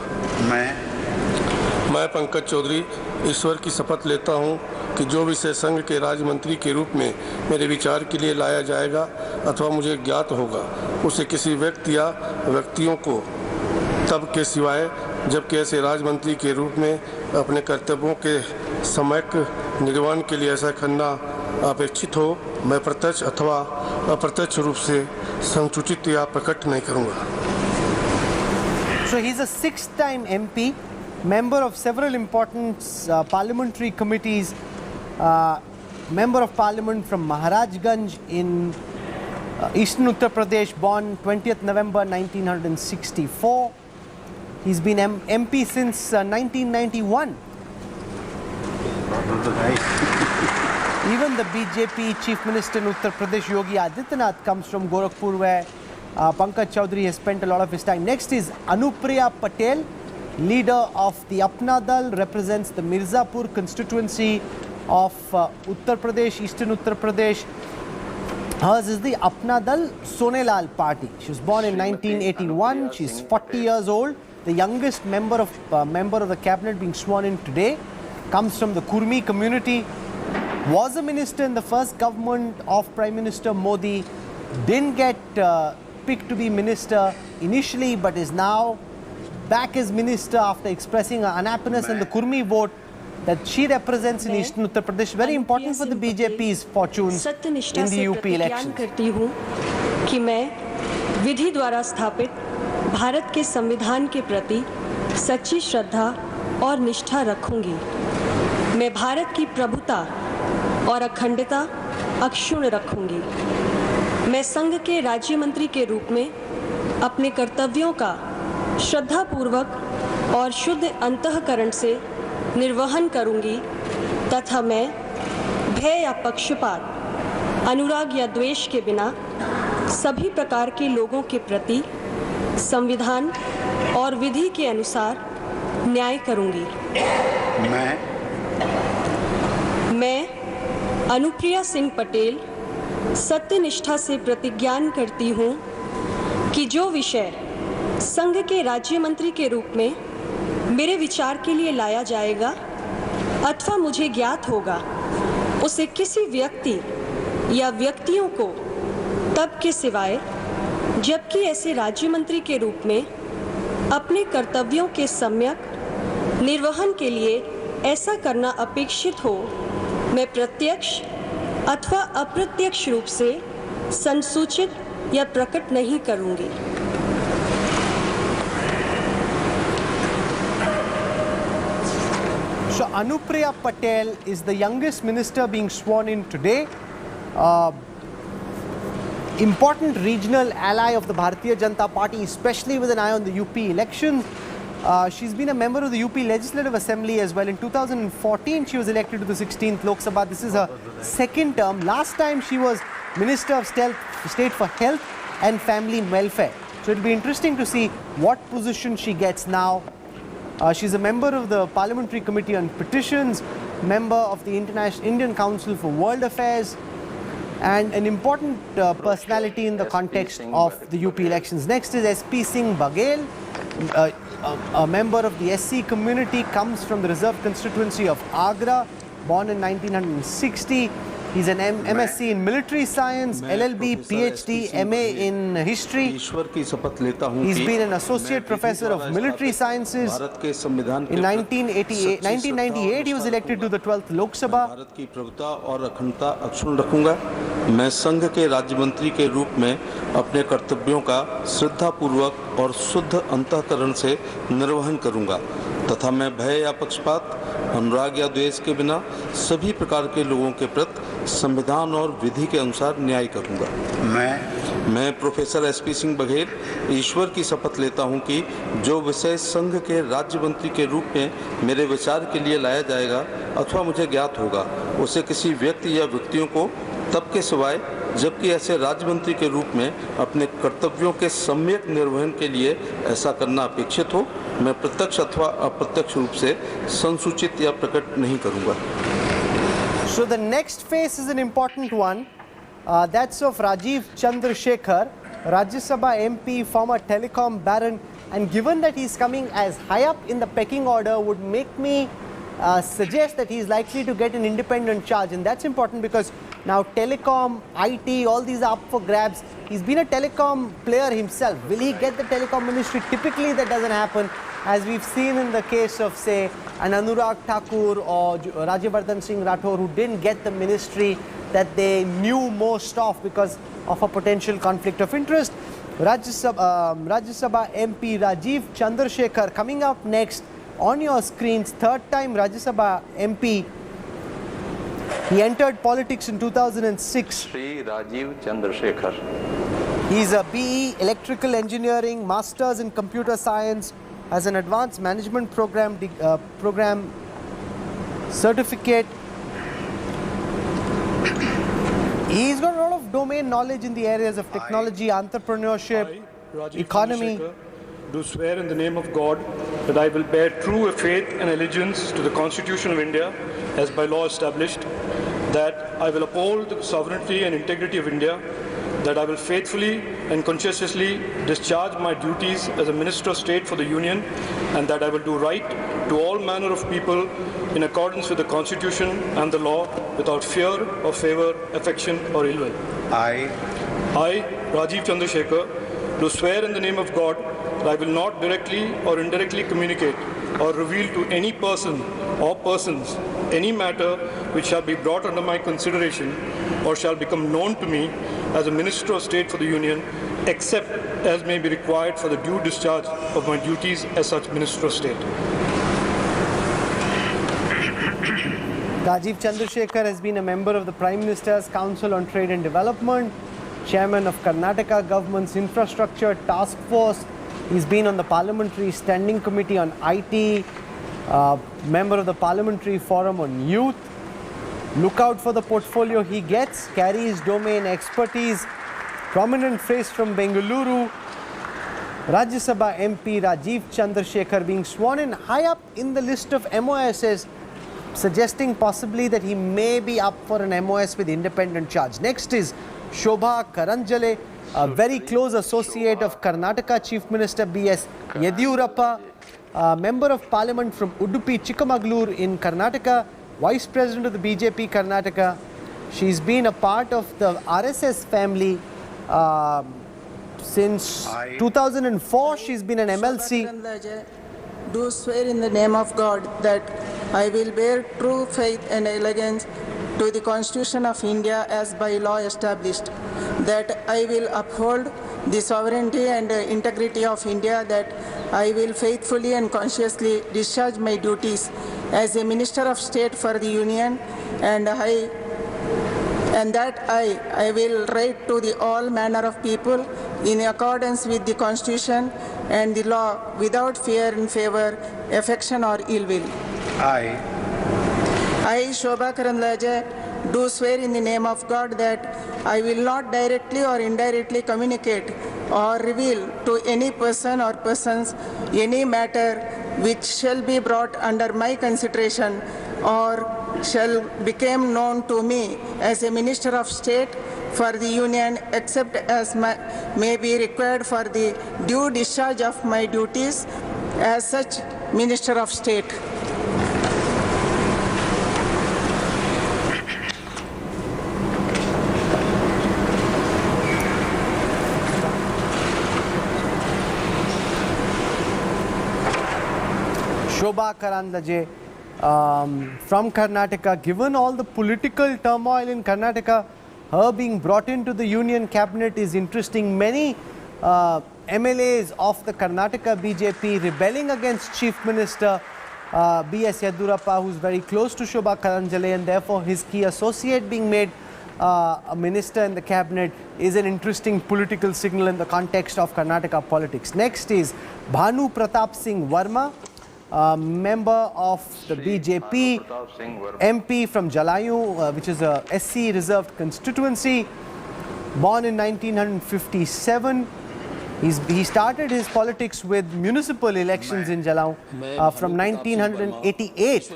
मैं पंकज चौधरी ईश्वर की शपथ लेता हूं कि जो विषय संघ के राज्य मंत्री के रूप में मेरे विचार के लिए लाया जाएगा अथवा मुझे ज्ञात होगा, उसे किसी व्यक्ति या व्यक्तियों को तब के सिवाय जबकि ऐसे राज्य मंत्री के रूप में अपने कर्तव्यों के सम्यक निर्वहन के लिए ऐसा करना अपेक्षित हो, मैं प्रत्यक्ष अथवा अप्रत्यक्ष रूप से संसूचित या प्रकट नहीं करूंगा। So he's a 6-time MP, member of several important parliamentary committees, member of parliament from Maharajganj in eastern Uttar Pradesh, born 20th November 1964. He's been MP since 1991. Even the BJP Chief Minister in Uttar Pradesh, Yogi Adityanath, comes from Gorakhpur, where Pankaj Chaudhary has spent a lot of his time. Next is Anupriya Patel, leader of the Apna Dal, represents the Mirzapur constituency of Uttar Pradesh, eastern Uttar Pradesh. Hers is the Apna Dal Sonelal party. She was born in 1981. She's 40 years old. The youngest member of the cabinet being sworn in today comes from the Kurmi community. Was a minister in the first government of Prime Minister Modi. Didn't get picked to be minister initially, but is now back as minister after expressing her unhappiness in the Kurmi vote that she represents in eastern Uttar Pradesh. Very important for the BJP's fortunes in the UP elections. करती हूँ कि मैं विधि द्वारा स्थापित भारत के संविधान के प्रति सच्ची श्रद्धा और निष्ठा रखूंगी। मैं भारत की प्रभुता और अखंडता अक्षुण्ण रखूंगी। मैं संघ के राज्य मंत्री के रूप में अपने कर्तव्यों का श्रद्धापूर्वक और शुद्ध अंतःकरण से निर्वहन करूंगी तथा मैं भय या पक्षपात, अनुराग या द्वेष के बिना सभी प्रकार के लोगों के प्रति संविधान और विधि के अनुसार न्याय करूंगी। मैं अनुप्रिया सिंह पटेल सत्यनिष्ठा से प्रतिज्ञान करती हूँ कि जो विषय संघ के राज्य मंत्री के रूप में मेरे विचार के लिए लाया जाएगा अथवा मुझे ज्ञात होगा, उसे किसी व्यक्ति या व्यक्तियों को तब के सिवाय जबकि ऐसे राज्य मंत्री के रूप में अपने कर्तव्यों के सम्यक निर्वहन के लिए ऐसा करना अपेक्षित हो, मैं प्रत्यक्ष अथवा अप्रत्यक्ष रूप से संसूचित या प्रकट नहीं करूंगी। So Anupriya Patel is the youngest minister being sworn in today. Important regional ally of the Bharatiya Janata Party, especially with an eye on the UP elections. She's been a member of the UP Legislative Assembly as well. In 2014, she was elected to the 16th Lok Sabha. This is her second term. Last time she was Minister of State for Health and Family Welfare. So it'll be interesting to see what position she gets now. She's a member of the Parliamentary Committee on Petitions, member of the Indian Council for World Affairs, and an important personality in the context of the UP elections. Next is SP Singh Baghel, a member of the SC community, comes from the reserved constituency of Agra, born in 1960. He's an MSc in military science, LLB, PhD, MA in history. He's been an associate professor of military sciences. In 1998, he was elected to the 12th Lok Sabha. Bharat की प्रभुता और अखंडता अक्षुण्ण रखूंगा। मैं संघ के राज्य मंत्री के रूप में अपने कर्तव्यों का श्रद्धापूर्वक और शुद्ध अंतःकरण से निर्वहन करूंगा तथा मैं भय या पक्षपात, अनुराग या द्वेष के बिना सभी प्रकार के लोगों के प्रति संविधान और विधि के अनुसार न्याय करूंगा। मैं प्रोफेसर एसपी सिंह बघेल ईश्वर की शपथ लेता हूं कि जो विषय संघ के राज्य मंत्री के रूप में मेरे विचार के लिए लाया जाएगा अथवा मुझे ज्ञात होगा, उसे किसी व्यक्ति या व्यक्तियों को तब के सिवाय जबकि ऐसे राज्य मंत्री के रूप में अपने कर्तव्यों के सम्यक निर्वहन के लिए ऐसा करना अपेक्षित हो, मैं प्रत्यक्ष अथवा अप्रत्यक्ष रूप से संसूचित या प्रकट नहीं करूंगा। So the next phase is an important one. That's of Rajiv Chandrasekhar, Rajya Sabha MP, former telecom baron, and given that he's coming as high up in the pecking order would make me suggest that he's likely to get an independent charge, and that's important because now telecom, IT, all these are up for grabs. He's been a telecom player himself. Will he get the telecom ministry? Typically that doesn't happen, as we've seen in the case of, say, an Anurag Thakur or Rajyavardhan Singh Rathore, who didn't get the ministry that they knew most of because of a potential conflict of interest. Rajya Sabha MP Rajiv Chandrasekhar coming up next on your screens. Third time Rajya Sabha MP. He entered politics in 2006. Sri Rajiv Chandrasekhar. He's a BE Electrical Engineering, Masters in Computer Science, has an Advanced Management Program certificate. He's got a lot of domain knowledge in the areas of technology, entrepreneurship, economy. Do swear in the name of God that I will bear true faith and allegiance to the Constitution of India as by law established, that I will uphold the sovereignty and integrity of India, that I will faithfully and conscientiously discharge my duties as a Minister of State for the Union, and that I will do right to all manner of people in accordance with the Constitution and the law without fear or favor, affection or ill will. I, Rajiv Chandrasekhar, do swear in the name of God that I will not directly or indirectly communicate or reveal to any person or persons any matter which shall be brought under my consideration or shall become known to me as a Minister of State for the Union, except as may be required for the due discharge of my duties as such Minister of State. Rajiv Chandrasekhar has been a member of the Prime Minister's Council on Trade and Development, Chairman of Karnataka Government's Infrastructure Task Force. He's been on the Parliamentary Standing Committee on IT, member of the Parliamentary Forum on Youth. Look out for the portfolio he gets, carries domain expertise, prominent face from Bengaluru. Rajya Sabha MP Rajiv Chandrasekhar being sworn in high up in the list of MOSs, suggesting possibly that he may be up for an MOS with independent charge. Next is Shobha Karanjale, a very close associate of Karnataka Chief Minister B.S. Yediyurappa, Member of Parliament from Udupi Chikamagalur in Karnataka, Vice President of the BJP Karnataka. She's been a part of the RSS family since 2004. She's been an MLC. Do swear in the name of God that I will bear true faith and allegiance to the Constitution of India as by law established, that I will uphold the sovereignty and integrity of India, that I will faithfully and conscientiously discharge my duties as a Minister of State for the Union, and that I will write to the all manner of people in accordance with the Constitution and the law without fear and favor, affection or ill will. I, Shobha Karanjale, do swear in the name of God that I will not directly or indirectly communicate or reveal to any person or persons any matter which shall be brought under my consideration or shall become known to me as a Minister of State for the Union, except as may be required for the due discharge of my duties as such Minister of State. Shobha Karanjale from Karnataka. Given all the political turmoil in Karnataka, her being brought into the Union Cabinet is interesting. Many MLAs of the Karnataka BJP rebelling against Chief Minister B.S. Yedurappa, who's very close to Shobha Karanjale, and therefore his key associate being made a minister in the cabinet is an interesting political signal in the context of Karnataka politics. Next is Bhanu Pratap Singh Verma, member of the BJP, MP from Jalayu, which is a SC reserved constituency, born in 1957. He started his politics with municipal elections in Jalaun from 1988.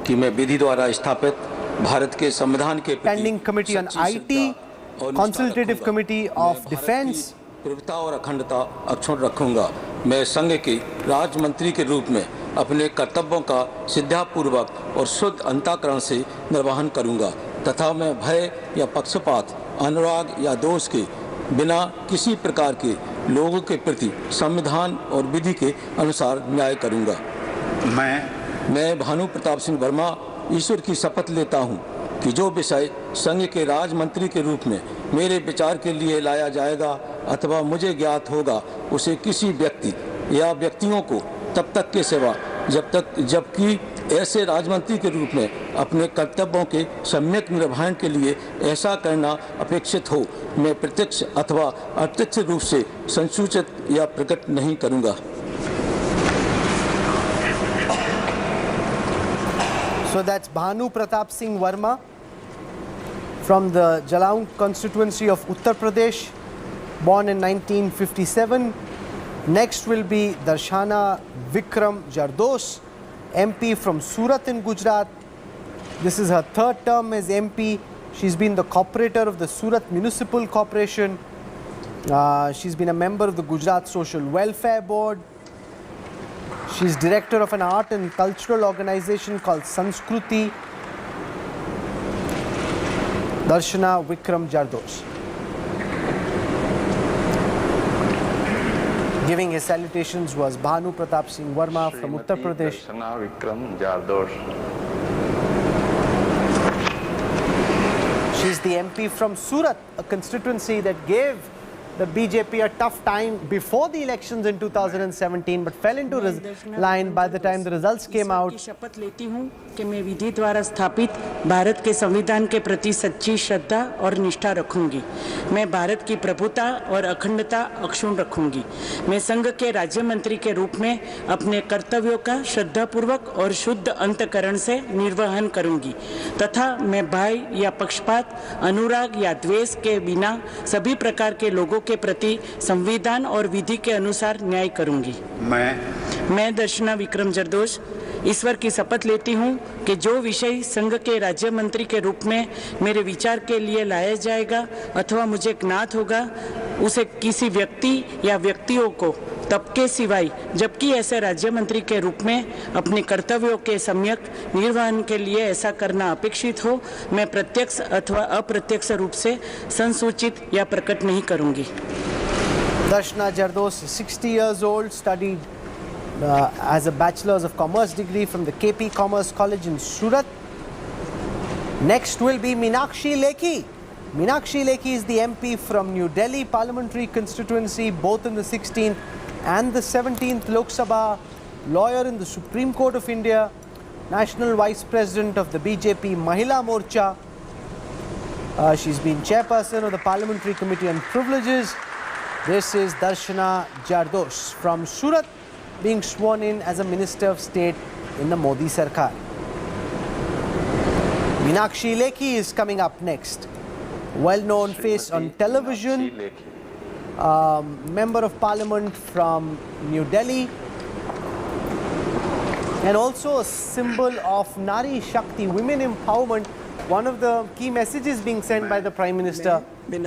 कि मैं विधि द्वारा स्थापित भारत के संविधान के Standing Committee on IT, Consultative Committee of Defense. प्रभुता और अखंडता अक्षुण्ण रखूंगा। मैं संघ के राज्य मंत्री के रूप में अपने कर्तव्यों का श्रद्धापूर्वक और शुद्ध अंतःकरण से निर्वहन करूंगा तथा मैं भय या पक्षपात, अनुराग या दोष के बिना किसी प्रकार के लोगों के प्रति संविधान और विधि के अनुसार न्याय करूंगा। मैं भानु प्रताप सिंह वर्मा ईश्वर की शपथ लेता हूं कि जो विषय संघ के राज्य मंत्री के रूप में मेरे विचार के लिए लाया जाएगा अथवा मुझे ज्ञात होगा उसे किसी व्यक्ति या व्यक्तियों को तब तक के सेवा जबकि ऐसे राजमंत्री के रूप में अपने कर्तव्यों के सम्यक निर्वहन के लिए ऐसा करना अपेक्षित हो मैं प्रत्यक्ष अथवा अप्रत्यक्ष रूप से संसूचित या प्रकट नहीं करूंगा। So that's Bhanu Pratap Singh Verma from the Jalaun constituency of Uttar Pradesh, born in 1957. Next will be Darshana Vikram Jardos, MP from Surat in Gujarat. This is her third term as MP. She's been the corporator of the Surat Municipal Corporation. She's been a member of the Gujarat Social Welfare Board. She's director of an art and cultural organization called Sanskruti. Darshana Vikram Jardos. Giving his salutations was Bhanu Pratap Singh Verma from Uttar Pradesh. Darshana Vikram Jardos. She's the MP from Surat, a constituency that gave the BJP a tough time before the elections in 2017, but fell into line by the time the results came out. शपथ लेती हूँ कि मैं विधि द्वारा स्थापित भारत के संविधान के प्रति सच्ची श्रद्धा और निष्ठा रखूंगी। मैं भारत की प्रभुता और अखंडता अक्षुण्ण रखूंगी। मैं संघ के राज्य मंत्री के रूप में अपने कर्तव्यों का श्रद्धापूर्वक और शुद्ध अंतःकरण से निर्वहन करूंगी तथा मैं भय या पक्षपात, अनुराग या द्वेष के बिना सभी प्रकार के लोगों के प्रति संविधान और विधि के अनुसार न्याय करूंगी। मैं दर्शना विक्रम जरदोश ईश्वर की शपथ लेती हूं कि जो विषय संघ के राज्य मंत्री के रूप में मेरे विचार के लिए लाया जाएगा अथवा मुझे ज्ञात होगा उसे किसी व्यक्ति या व्यक्तियों को तब के सिवाय जबकि ऐसे राज्य मंत्री के रूप में अपने कर्तव्यों के सम्यक निर्वहन के लिए ऐसा करना अपेक्षित हो मैं प्रत्यक्ष अथवा अप्रत्यक्ष रूप से संसूचित या प्रकट नहीं करूंगी। Darshana Jardos is 60 years old, studied as a Bachelor's of Commerce degree from the KP Commerce College in Surat. Next will be Meenakshi Lekhi. Meenakshi Lekhi is the MP from New Delhi Parliamentary Constituency, both in the 16th and the 17th Lok Sabha, lawyer in the Supreme Court of India, National Vice President of the BJP Mahila Morcha. She's been chairperson of the Parliamentary Committee on Privileges. This is Darshana Jardos from Surat, being sworn in as a Minister of State in the Modi Sarkar. Meenakshi Lekhi is coming up next. Well-known face on television, Member of Parliament from New Delhi, and also a symbol of Nari Shakti, women empowerment, one of the key messages being sent by the Prime Minister in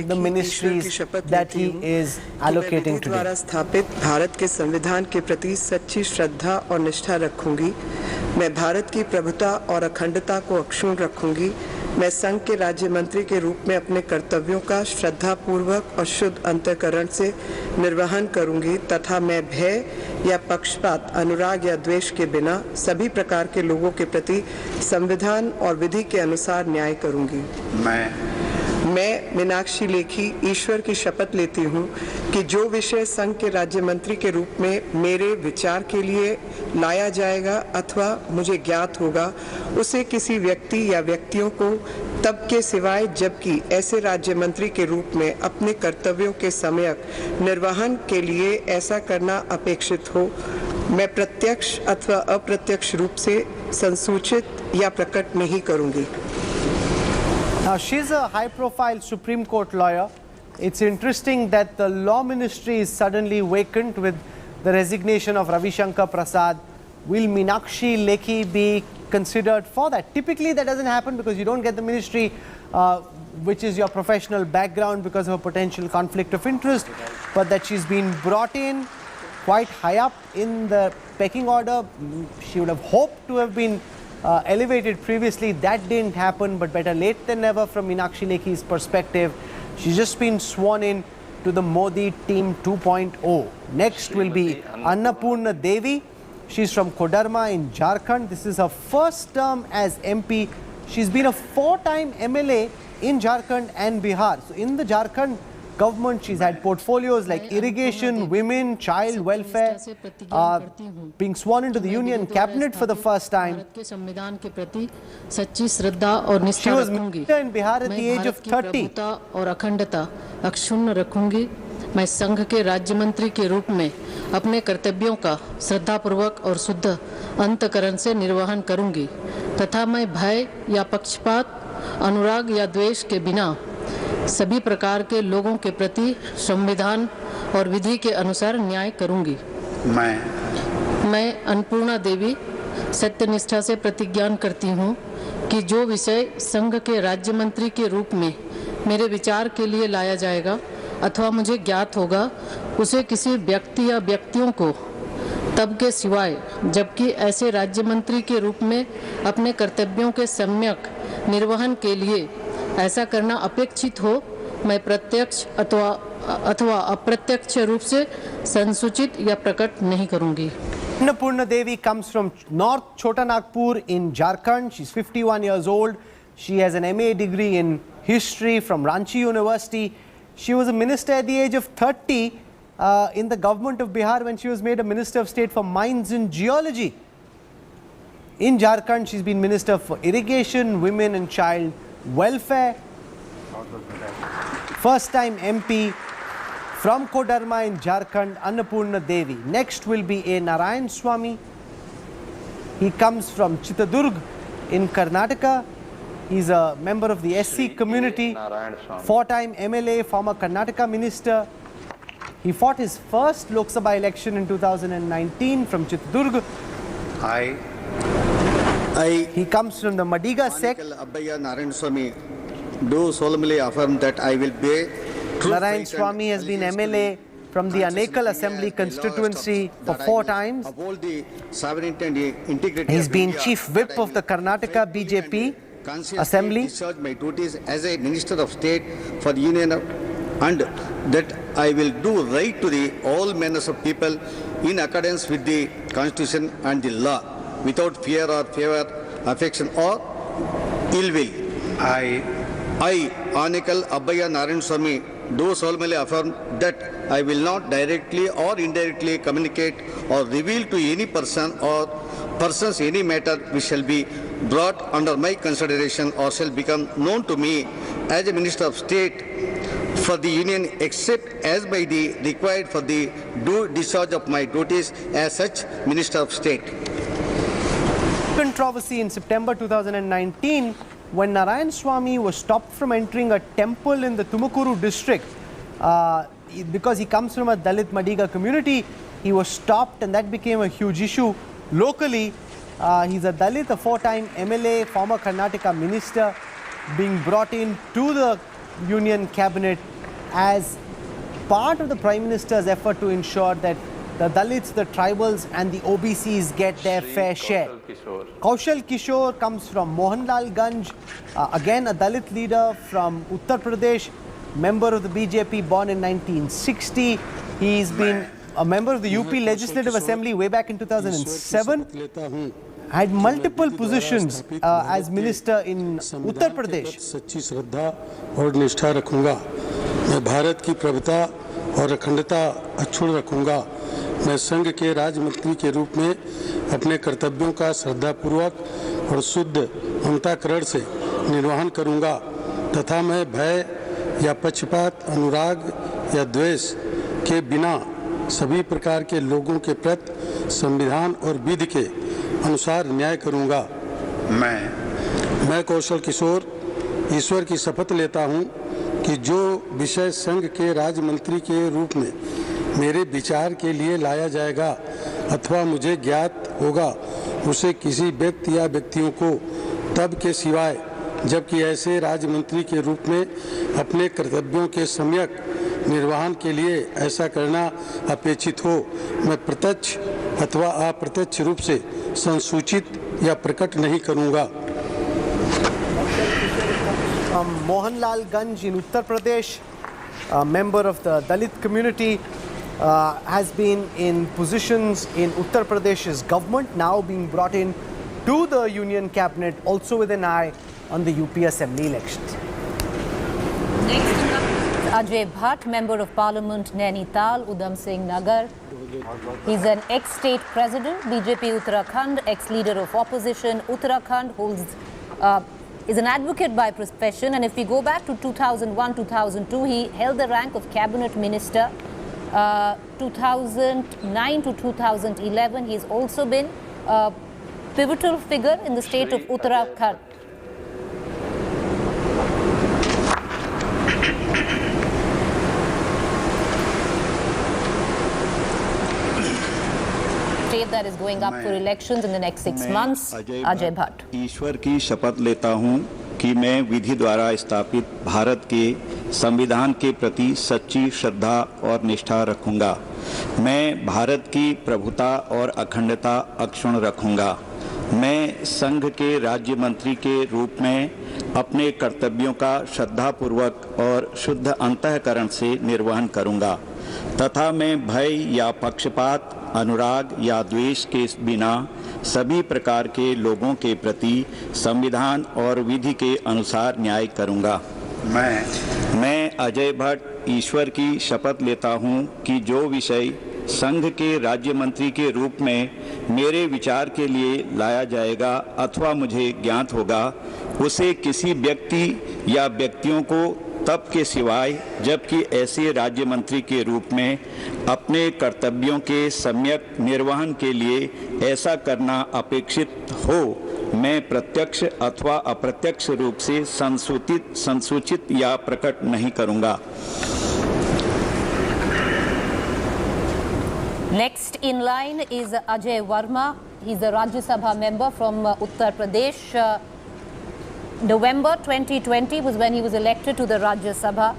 the ministries that he is allocating today. द्वारा स्थापित भारत के संविधान के प्रति सच्ची श्रद्धा और निष्ठा रखूंगी। मैं भारत की प्रभुता और अखंडता को अक्षुण्ण रखूंगी। मैं संघ के राज्य मंत्री के रूप में अपने कर्तव्यों का श्रद्धापूर्वक और शुद्ध अंतःकरण से निर्वहन करूंगी तथा मैं भय या पक्षपात, अनुराग या द्वेष के बिना सभी प्रकार के लोगों के प्रति संविधान और विधि के अनुसार न्याय करूंगी। मैं मीनाक्षी लेखी ईश्वर की शपथ लेती हूँ कि जो विषय संघ के राज्य मंत्री के रूप में मेरे विचार के लिए लाया जाएगा अथवा मुझे ज्ञात होगा उसे किसी व्यक्ति या व्यक्तियों को तब के सिवाय जबकि ऐसे राज्य मंत्री के रूप में अपने कर्तव्यों के सम्यक निर्वहन के लिए ऐसा करना अपेक्षित हो मैं प्रत्यक्ष अथवा अप्रत्यक्ष रूप से संसूचित या प्रकट नहीं करूँगी। Now, she's a high-profile Supreme Court lawyer. It's interesting that the Law Ministry is suddenly vacant with the resignation of Ravi Shankar Prasad. Will Meenakshi Lekhi be considered for that? Typically, that doesn't happen because you don't get the ministry, which is your professional background, because of a potential conflict of interest. But that she's been brought in quite high up in the pecking order. She would have hoped to have been elevated previously. That didn't happen, but better late than never from Meenakshi Lekhi's perspective. She's just been sworn in to the Modi Team 2.0. Next will be Annapurna Devi. She's from Kodarma in Jharkhand. This is her first term as MP. She's been a 4-time MLA in Jharkhand and Bihar. So in the Jharkhand government, she's had portfolios like irrigation, women, child welfare, being sworn into the Union Cabinet for the first time. She was minister in Bihar at the age of 30. मैं संघ के राज्य मंत्री के रूप में अपने कर्तव्यों का श्रद्धापूर्वक और शुद्ध अंतःकरण से निर्वहन करूंगी तथा मैं भय या पक्षपात, अनुराग या द्वेष के बिना सभी प्रकार के लोगों के प्रति संविधान और विधि के अनुसार न्याय करूंगी। मैं अन्नपूर्णा देवी सत्यनिष्ठा से प्रतिज्ञा करती हूं कि जो विषय संघ के राज्य मंत्री के रूप में मेरे विचार के लिए लाया जाएगा अथवा मुझे ज्ञात होगा उसे किसी व्यक्ति या व्यक्तियों को तब के सिवाय जबकि ऐसे राज्य मंत्री के रूप में अपने कर्तव्यों के सम्यक निर्वहन के लिए ऐसा करना अपेक्षित हो मैं प्रत्यक्ष अथवा अप्रत्यक्ष रूप से संसूचित या प्रकट नहीं करूंगी। Annapurna Devi comes from North Chota Nagpur in Jharkhand. She's 51 years old. She has an MA degree in history from Ranchi University. She was a minister at the age of 30 in the government of Bihar when she was made a Minister of State for Mines and Geology. In Jharkhand, she's been Minister for Irrigation, Women and Child Welfare. First time MP from Kodarma in Jharkhand, Annapurna Devi. Next will be A. Narayan Swamy. He comes from Chitradurg in Karnataka. He's a member of the SC community, 4-time MLA, former Karnataka minister. He fought his first Lok Sabha election in 2019 from Chitradurg. He comes from the Madiga sect. Abbayya Narayan Swamy do solemnly affirm that I will be Narayan Swamy has been MLA from the Anekal Assembly constituency for 4 times. He's been Chief Whip of the Karnataka BJP Assembly. Discharge my duties as a Minister of State for the Union and that I will do right to the all manners of people in accordance with the Constitution and the law without fear or favor, affection or ill will. I, Anekal Abbayya Narayan Swamy, do solemnly affirm that I will not directly or indirectly communicate or reveal to any person or persons any matter which shall be brought under my consideration or shall become known to me as a Minister of State for the Union except as by the required for the due discharge of my duties as such Minister of State. Controversy in September 2019 when Narayan Swamy was stopped from entering a temple in the Tumakuru district because he comes from a Dalit Madiga community. He was stopped and that became a huge issue locally. He's a Dalit, a 4-time MLA, former Karnataka minister, being brought in to the Union Cabinet as part of the Prime Minister's effort to ensure that the Dalits, the tribals and the OBCs get their fair share. Kaushal Kishore comes from Mohanlal Ganj, again a Dalit leader from Uttar Pradesh, member of the BJP, born in 1960. He's been a member of the UP Legislative Assembly way back in 2007. had multiple positions as minister in Uttar Pradesh. सच्ची श्रद्धा और निष्ठा रखूंगा। मैं भारत की प्रभुता और अखंडता अक्षुण्ण रखूंगा। मैं संघ के राज्य मंत्री के रूप में अपने कर्तव्यों का श्रद्धापूर्वक और शुद्ध अंतःकरण से निर्वहन करूंगा तथा मैं भय या पक्षपात, अनुराग या द्वेष के बिना सभी प्रकार के लोगों के प्रति संविधान और विधि के अनुसार न्याय करूंगा। मैं कौशल किशोर ईश्वर की शपथ लेता हूं कि जो विषय संघ के राज्य मंत्री के रूप में मेरे विचार के लिए लाया जाएगा अथवा मुझे ज्ञात होगा उसे किसी व्यक्ति या व्यक्तियों को तब के सिवाय जबकि ऐसे राज्य मंत्री के रूप में अपने कर्तव्यों के सम्यक निर्वहन के लिए ऐसा करना अपेक्षित हो मैं प्रत्यक्ष अथवा अप्रत्यक्ष रूप से संसूचित या प्रकट नहीं करूंगा। Mohanlalganj in Uttar Pradesh, a member of the Dalit community, has been in positions in Uttar Pradesh's government, now being brought in to the Union Cabinet, also with an eye on the UP Assembly elections. Ajay Bhatt, Member of Parliament, Nainital, Udham Singh Nagar. He's an ex-state president, BJP Uttarakhand, ex-leader of opposition. Uttarakhand is an advocate by profession, and if we go back to 2001-2002, he held the rank of cabinet minister. 2009 to 2011, he's also been a pivotal figure in the state of Uttarakhand. State that is going up for elections in the next 6 months. Ajay Bhatt. ईश्वर की शपथ लेता हूं कि मैं विधि द्वारा स्थापित भारत के संविधान के प्रति सच्ची श्रद्धा और निष्ठा रखूंगा। मैं भारत की प्रभुता और अखंडता अक्षुण्ण रखूंगा। मैं संघ के राज्य मंत्री के रूप में अपने कर्तव्यों का श्रद्धापूर्वक और शुद्ध अंतःकरण से निर्वहन करूंगा तथा मैं भय या पक्षपात, अनुराग या द्वेष के बिना सभी प्रकार के लोगों के प्रति संविधान और विधि के अनुसार न्याय करूंगा। मैं अजय भट्ट ईश्वर की शपथ लेता हूं कि जो विषय संघ के राज्य मंत्री के रूप में मेरे विचार के लिए लाया जाएगा अथवा मुझे ज्ञात होगा उसे किसी व्यक्ति या व्यक्तियों को तब के सिवाय जबकि ऐसे राज्य मंत्री के रूप में अपने कर्तव्यों के सम्यक निर्वहन के लिए ऐसा करना अपेक्षित हो मैं प्रत्यक्ष अथवा अप्रत्यक्ष रूप से संसूचित या प्रकट नहीं करूंगा। Next in line is Ajay Verma. He's a Rajya Sabha member from Uttar Pradesh. November 2020 was when he was elected to the Rajya Sabha,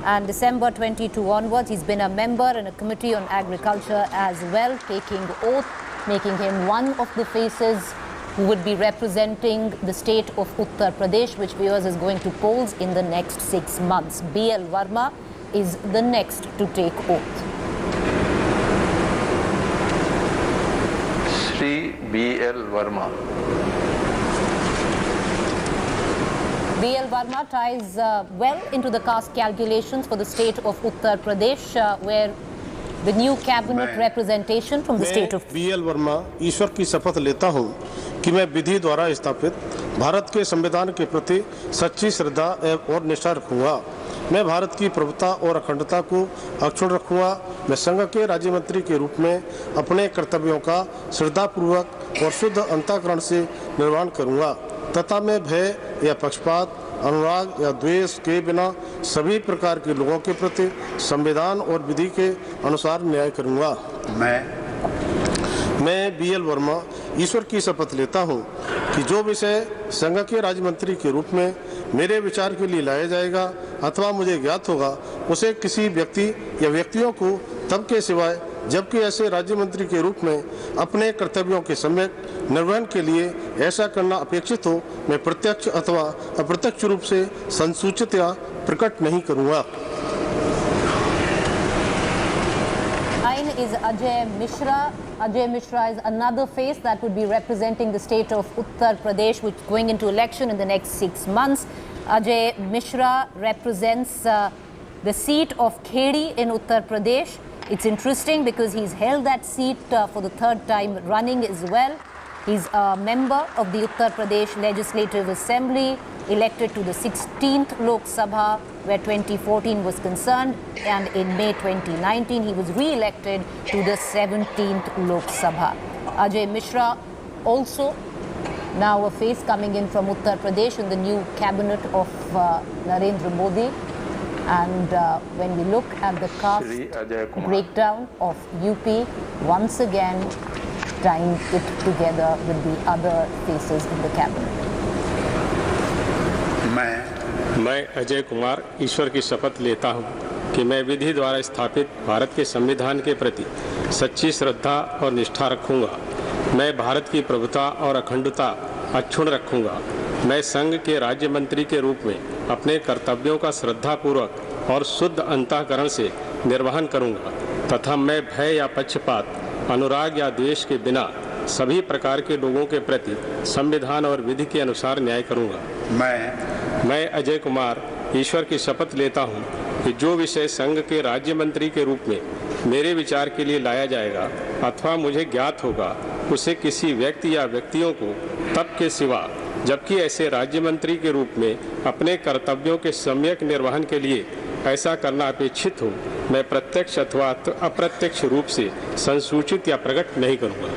and December 22 onwards he's been a member in a committee on agriculture as well, taking oath, making him one of the faces who would be representing the state of Uttar Pradesh, which viewers is going to polls in the next 6 months. B.L. Verma is the next to take oath. Shri B.L. Verma. B.L. Verma ties well into the caste calculations for the state of Uttar Pradesh, where the new cabinet representation from the state of B.L. Verma ईश्वर की शपथ लेता हूं कि मैं विधि द्वारा स्थापित भारत के संविधान के प्रति सच्ची श्रद्धा और निष्ठा रखूंगा। मैं भारत की प्रभुता और अखंडता को अक्षुण्ण रखूंगा। मैं संघ के राज्य मंत्री के रूप में अपने कर्तव्यों का श्रद्धापूर्वक और शुद्ध अंतःकरण से निर्वहन करूंगा तथा मैं भय या पक्षपात, अनुराग या द्वेष के बिना सभी प्रकार के लोगों के प्रति संविधान और विधि के अनुसार न्याय करूंगा। मैं B.L. वर्मा ईश्वर की शपथ लेता हूं कि जो विषय संघ के राज्य मंत्री के रूप में मेरे विचार के लिए लाया जाएगा अथवा मुझे ज्ञात होगा उसे किसी व्यक्ति या व्यक्तियों को तब के सिवाय जबकि ऐसे राज्य मंत्री के रूप में अपने कर्तव्यों के सम्यक निर्वहन के लिए ऐसा करना अपेक्षित हो मैं प्रत्यक्ष अथवा अप्रत्यक्ष रूप से संसूचित या प्रकट नहीं करूंगा। is Ajay Mishra. Ajay Mishra is another face that would be representing the state of Uttar Pradesh, which is going into election in the next 6 months. Ajay Mishra represents the seat of Khedi in Uttar Pradesh. It's interesting because he's held that seat for the 3rd time running as well. He's a member of the Uttar Pradesh Legislative Assembly, elected to the 16th Lok Sabha, where 2014 was concerned, and in May 2019 he was re-elected to the 17th Lok Sabha. Ajay Mishra also now a face coming in from Uttar Pradesh in the new cabinet of Narendra Modi. And when we look at the caste breakdown of UP, once again tying it together with the other faces in the cabinet. मैं अजय कुमार ईश्वर की शपथ लेता हूं कि मैं विधि द्वारा स्थापित भारत के संविधान के प्रति सच्ची श्रद्धा और निष्ठा रखूंगा। मैं भारत की प्रभुता और अखंडता अक्षुण्ण रखूंगा। मैं संघ के राज्य मंत्री के रूप में अपने कर्तव्यों का श्रद्धापूर्वक और शुद्ध अंतःकरण से निर्वहन करूंगा तथा मैं भय या पक्षपात, अनुराग या द्वेष के बिना सभी प्रकार के लोगों के प्रति संविधान और विधि के अनुसार न्याय करूंगा। मैं अजय कुमार ईश्वर की शपथ लेता हूं कि जो विषय संघ के राज्य मंत्री के रूप में मेरे विचार के लिए लाया जाएगा अथवा मुझे ज्ञात होगा, उसे किसी व्यक्ति या व्यक्तियों को तब के सिवा, जबकि ऐसे राज्य मंत्री के रूप में अपने कर्तव्यों के सम्यक निर्वहन के लिए ऐसा करना अपेक्षित हो, मैं प्रत्यक्ष अथवा अप्रत्यक्ष रूप से संसूचित या प्रकट नहीं करूंगा।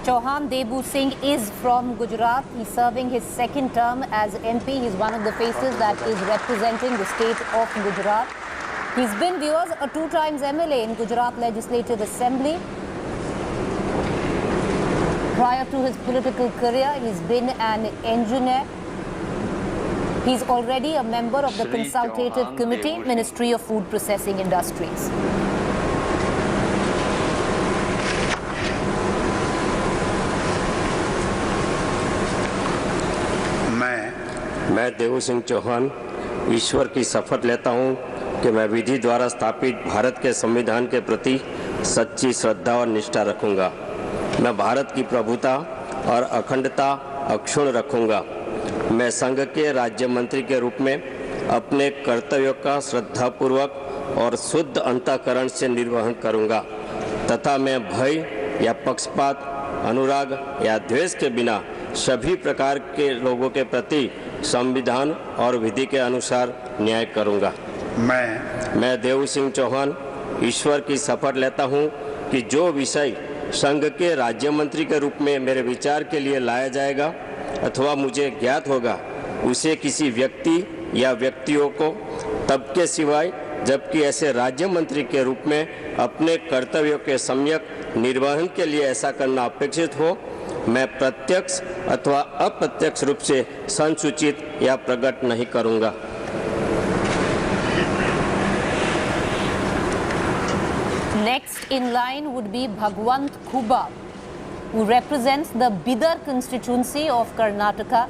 Chauhan Debu Singh is from Gujarat. He's serving his 2nd term as MP. He's one of the faces that is representing the state of Gujarat. He's been, viewers, a 2 times MLA in Gujarat Legislative Assembly. Prior to his political career, he's been an engineer. He's already a member of the Consultative Committee, Ministry of Food Processing Industries. मैं देव सिंह चौहान ईश्वर की शपथ लेता हूं कि मैं विधि द्वारा स्थापित भारत के संविधान के प्रति सच्ची श्रद्धा और निष्ठा रखूंगा। मैं भारत की प्रभुता और अखंडता अक्षुण्ण रखूंगा। मैं संघ के राज्य मंत्री के रूप में अपने कर्तव्यों का श्रद्धापूर्वक और शुद्ध अंतःकरण से निर्वहन करूंगा तथा मैं भय या पक्षपात, अनुराग या द्वेष के बिना सभी प्रकार के लोगों के प्रति संविधान और विधि के अनुसार न्याय करूंगा। मैं देव सिंह चौहान ईश्वर की शपथ लेता हूं कि जो विषय संघ के राज्य मंत्री के रूप में मेरे विचार के लिए लाया जाएगा अथवा मुझे ज्ञात होगा, उसे किसी व्यक्ति या व्यक्तियों को तब के सिवाय, जबकि ऐसे राज्य मंत्री के रूप में अपने कर्तव्यों के सम्यक निर्वहन के लिए ऐसा करना अपेक्षित हो, मैं प्रत्यक्ष अथवा अप्रत्यक्ष रूप से संसूचित या प्रकट नहीं करूंगा। Next in line would be Bhagwant Khuba, who represents the Bidar constituency of Karnataka.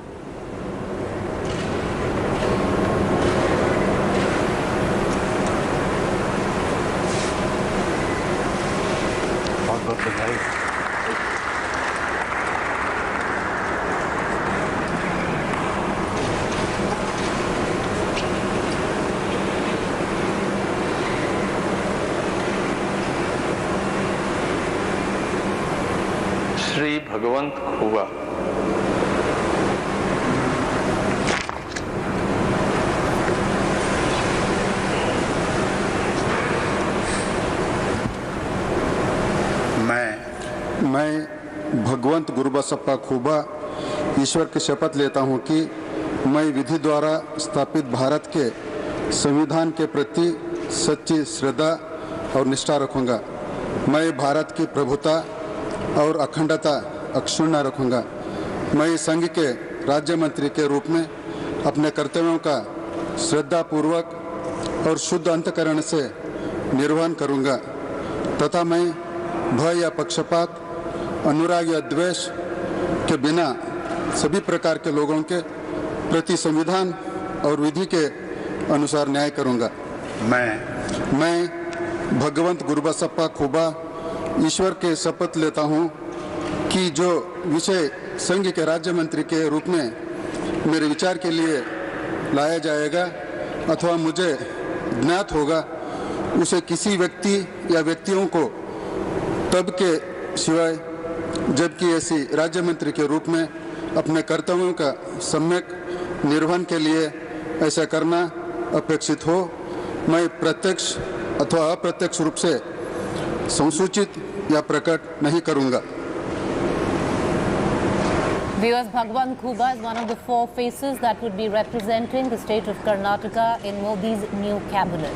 Shri भगवंत खुबा। मैं भगवंत गुरुबसप्पा खुबा ईश्वर की शपथ लेता हूं कि मैं विधि द्वारा स्थापित भारत के संविधान के प्रति सच्ची श्रद्धा और निष्ठा रखूंगा। मैं भारत की प्रभुता और अखंडता अक्षुण्ण रखूंगा। मैं संघ के राज्य मंत्री के रूप में अपने कर्तव्यों का श्रद्धापूर्वक और शुद्ध अंतःकरण से निर्वहन करूंगा तथा मैं भय या पक्षपात, अनुराग या द्वेष के बिना सभी प्रकार के लोगों के प्रति संविधान और विधि के अनुसार न्याय करूंगा। मैं भगवंत गुरुबसप्पा खुबा ईश्वर के शपथ लेता हूं कि जो विषय संघ के राज्य मंत्री के रूप में मेरे विचार के लिए लाया जाएगा अथवा मुझे ज्ञात होगा, उसे किसी व्यक्ति या व्यक्तियों को तब के सिवाय जबकि ऐसी राज्य मंत्री के रूप में अपने कर्तव्यों का सम्यक निर्वहन के लिए ऐसा करना अपेक्षित हो, मैं प्रत्यक्ष अथवा अप्रत्यक्ष रूप से संसूचित या प्रकट नहीं करूंगा। Viewers, Bhagwant Khuba is one of the four faces that would be representing the state of Karnataka in Modi's new cabinet.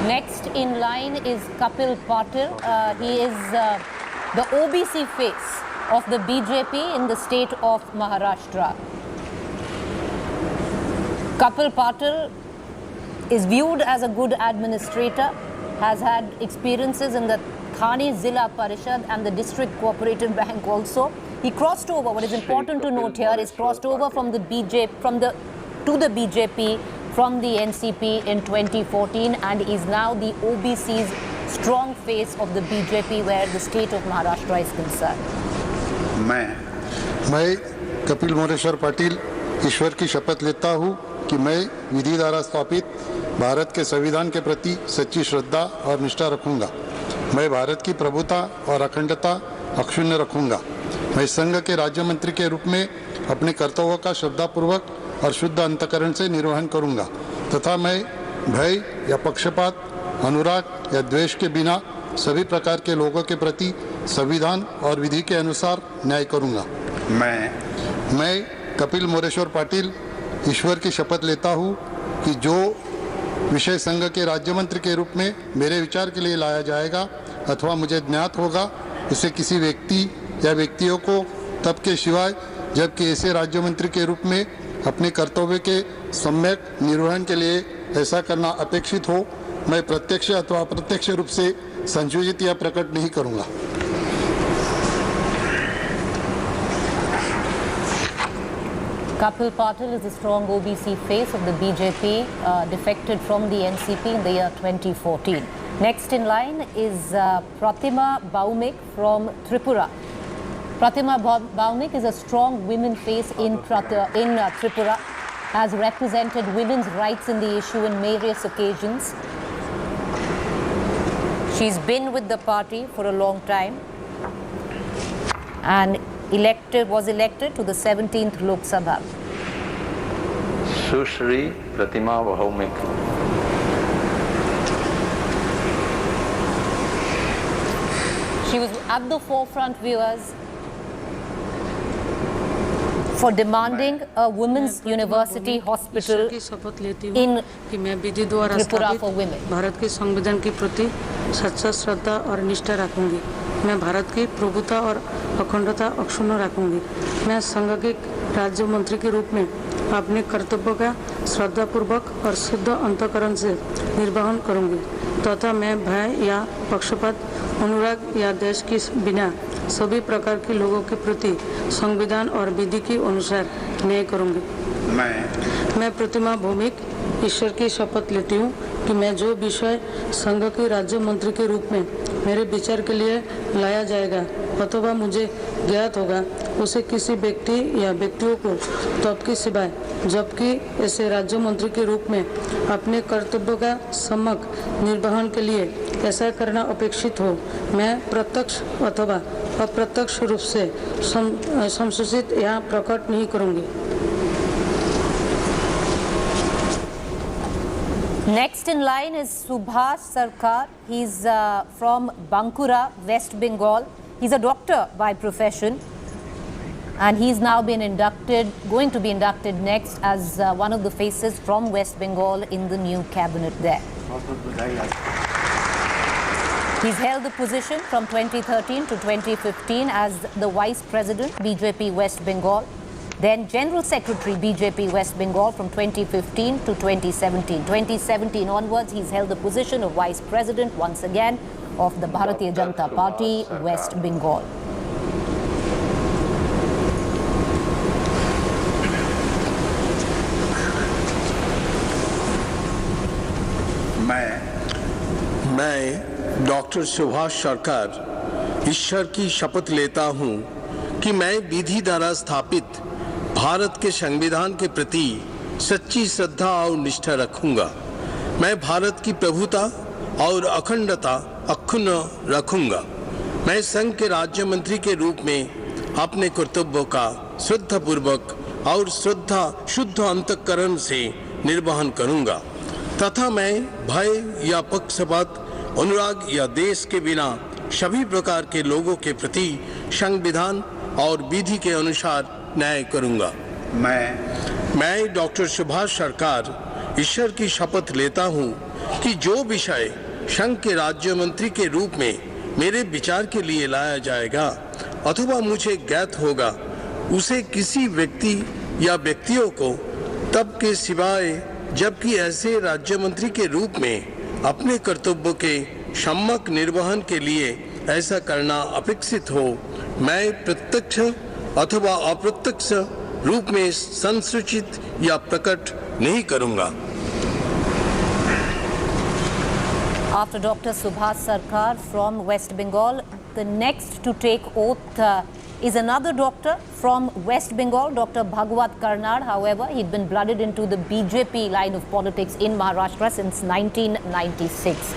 Next in line is Kapil Patil. He is the OBC face of the BJP in the state of Maharashtra. Kapil Patil is viewed as a good administrator, has had experiences in the Thane Zilla Parishad and the District Cooperative Bank also. He crossed over, what is important to note here, is crossed over from the BJP, to the BJP from the NCP in 2014 and is now the OBC's strong face of the BJP where the state of Maharashtra is concerned. मैं कपिल मोरेश्वर पाटिल ईश्वर की शपथ लेता हूँ कि मैं विधि द्वारा स्थापित भारत के संविधान के प्रति सच्ची श्रद्धा और निष्ठा रखूंगा। मैं भारत की प्रभुता और अखंडता अक्षुण्ण रखूंगा। मैं संघ के राज्य मंत्री के रूप में अपने कर्तव्यों का श्रद्धापूर्वक और शुद्ध अंतःकरण से निर्वहन करूंगा तथा मैं भय या पक्षपात, अनुराग या द्वेष के बिना सभी प्रकार के लोगों के प्रति संविधान और विधि के अनुसार न्याय करूंगा। मैं कपिल मोरेश्वर पाटिल ईश्वर की शपथ लेता हूँ कि जो विषय संघ के राज्य मंत्री के रूप में मेरे विचार के लिए लाया जाएगा अथवा मुझे ज्ञात होगा, उसे किसी व्यक्ति या व्यक्तियों को तब के सिवाय जबकि ऐसे राज्य मंत्री के रूप में अपने कर्तव्य के सम्यक निर्वहन के लिए ऐसा करना अपेक्षित हो, मैं प्रत्यक्ष अथवा अप्रत्यक्ष रूप से संशोधित या प्रकट नहीं करूंगा। Kapil Patil is the strong OBC face of the BJP, defected from the NCP in the year 2014. Next in line is Pratima Baumik from Tripura. Pratima Baumik is a strong women face in Tripura, has represented women's rights in the issue in various occasions. She's been with the party for a long time and was elected to the 17th Lok Sabha. Sushri Pratima Baumik. She was at the forefront, viewers, for demanding a women's university hospital in Tripura for women. Bharat के संविधान के प्रति सच्चा श्रद्धा और निष्ठा रखूंगी। मैं भारत की प्रभुता और अखंडता अक्षुण्ण रखूंगी। मैं संघ के राज्य मंत्री के रूप में अपने कर्तव्यों का श्रद्धापूर्वक और शुद्ध अंतःकरण से निर्वहन करूंगी तथा मैं भय या पक्षपात, अनुराग या देश के बिना सभी प्रकार के लोगों के प्रति संविधान और विधि के अनुसार न्याय करूंगी। मैं प्रतिमा भौमिक ईश्वर की शपथ लेती हूँ कि मैं जो विषय संघ के राज्य मंत्री के रूप में मेरे विचार के लिए लाया जाएगा अथवा मुझे ज्ञात होगा, उसे किसी व्यक्ति या व्यक्तियों को तब के सिवाय जबकि ऐसे राज्य मंत्री के रूप में अपने कर्तव्यों का सम्यक निर्वहन के लिए ऐसा करना अपेक्षित हो, मैं प्रत्यक्ष अथवा अप्रत्यक्ष रूप से संसूचित या प्रकट नहीं करूंगी। Next in line is Subhash Sarkar. He's from Bankura, West Bengal. He's a doctor by profession and he's now been going to be inducted next as one of the faces from West Bengal in the new cabinet there. He's held the position from 2013 to 2015 as the Vice President, BJP West Bengal. then General Secretary BJP West Bengal from 2015 to 2017. 2017 onwards, he's held the position of Vice President once again of the Bharatiya Janata Party, West Bengal. मैं doctor Subhash सरकार ईश्वर की शपथ लेता हूं कि मैं विधि द्वारा स्थापित भारत के संविधान के प्रति सच्ची श्रद्धा और निष्ठा रखूंगा। मैं भारत की प्रभुता और अखंडता अक्षुण्ण रखूंगा। मैं संघ के राज्य मंत्री के रूप में अपने कर्तव्यों का श्रद्धापूर्वक और शुद्ध अंतःकरण से निर्वहन करूंगा तथा मैं भय या पक्षपात, अनुराग या देश के बिना सभी प्रकार के लोगों के प्रति संविधान और विधि के अनुसार न्याय करूंगा। मैं डॉक्टर सुभाष सरकार ईश्वर की शपथ लेता हूं कि जो विषय संघ के राज्य मंत्री के रूप में मेरे विचार के लिए लाया जाएगा अथवा मुझे ज्ञात होगा, उसे किसी व्यक्ति या व्यक्तियों को तब के सिवाय जबकि ऐसे राज्य मंत्री के रूप में अपने कर्तव्यों के सम्यक निर्वहन के लिए ऐसा करना अपेक्षित हो, मैं प्रत्यक्ष अथवा अप्रत्यक्ष रूप में संसूचित या प्रकट नहीं करूंगा। After Dr. Subhas Sarkar from West Bengal, the next to take oath is another doctor from West Bengal, Dr. Bhagwat Karnad. However, he'd been blooded into the BJP line of politics in Maharashtra since 1996.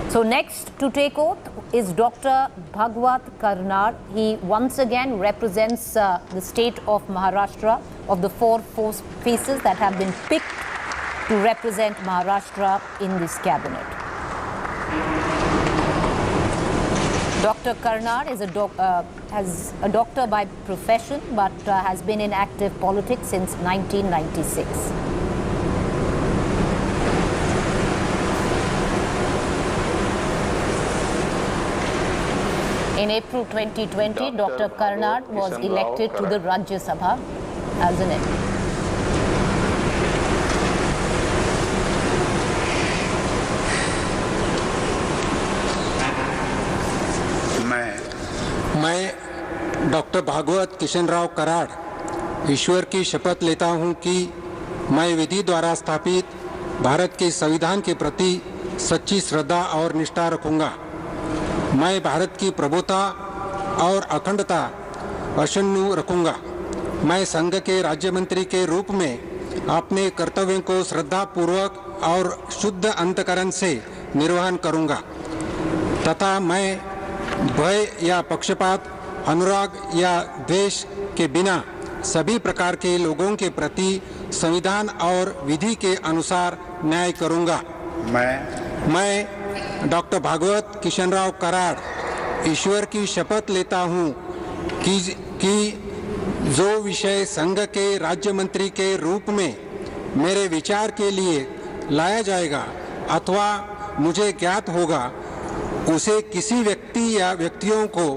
So next to take oath is Dr. Bhagwat Karnad. He once again represents the state of Maharashtra, of the four faces that have been picked to represent Maharashtra in this cabinet. Dr. Karnad is a doctor by profession but has been in active politics since 1996. In April 2020, Dr. Karnad was elected to the Rajya Sabha as an MP. मैं doctor Bhagavat Kishanrao Karad ईश्वर की शपथ लेता हूं कि मैं विधि द्वारा स्थापित भारत के संविधान के प्रति सच्ची श्रद्धा और निष्ठा रखूंगा। मैं भारत की प्रभुता और अखंडता अक्षुण्ण रखूंगा। मैं संघ के राज्य मंत्री के रूप में अपने कर्तव्यों को श्रद्धापूर्वक और शुद्ध अंतःकरण से निर्वहन करूंगा तथा मैं भय या पक्षपात, अनुराग या द्वेष के बिना सभी प्रकार के लोगों के प्रति संविधान और विधि के अनुसार न्याय करूंगा। मैं डॉक्टर भागवत किशनराव कराड़ ईश्वर की शपथ लेता हूं कि जो विषय संघ के राज्य मंत्री के रूप में मेरे विचार के लिए लाया जाएगा अथवा मुझे ज्ञात होगा, उसे किसी व्यक्ति या व्यक्तियों को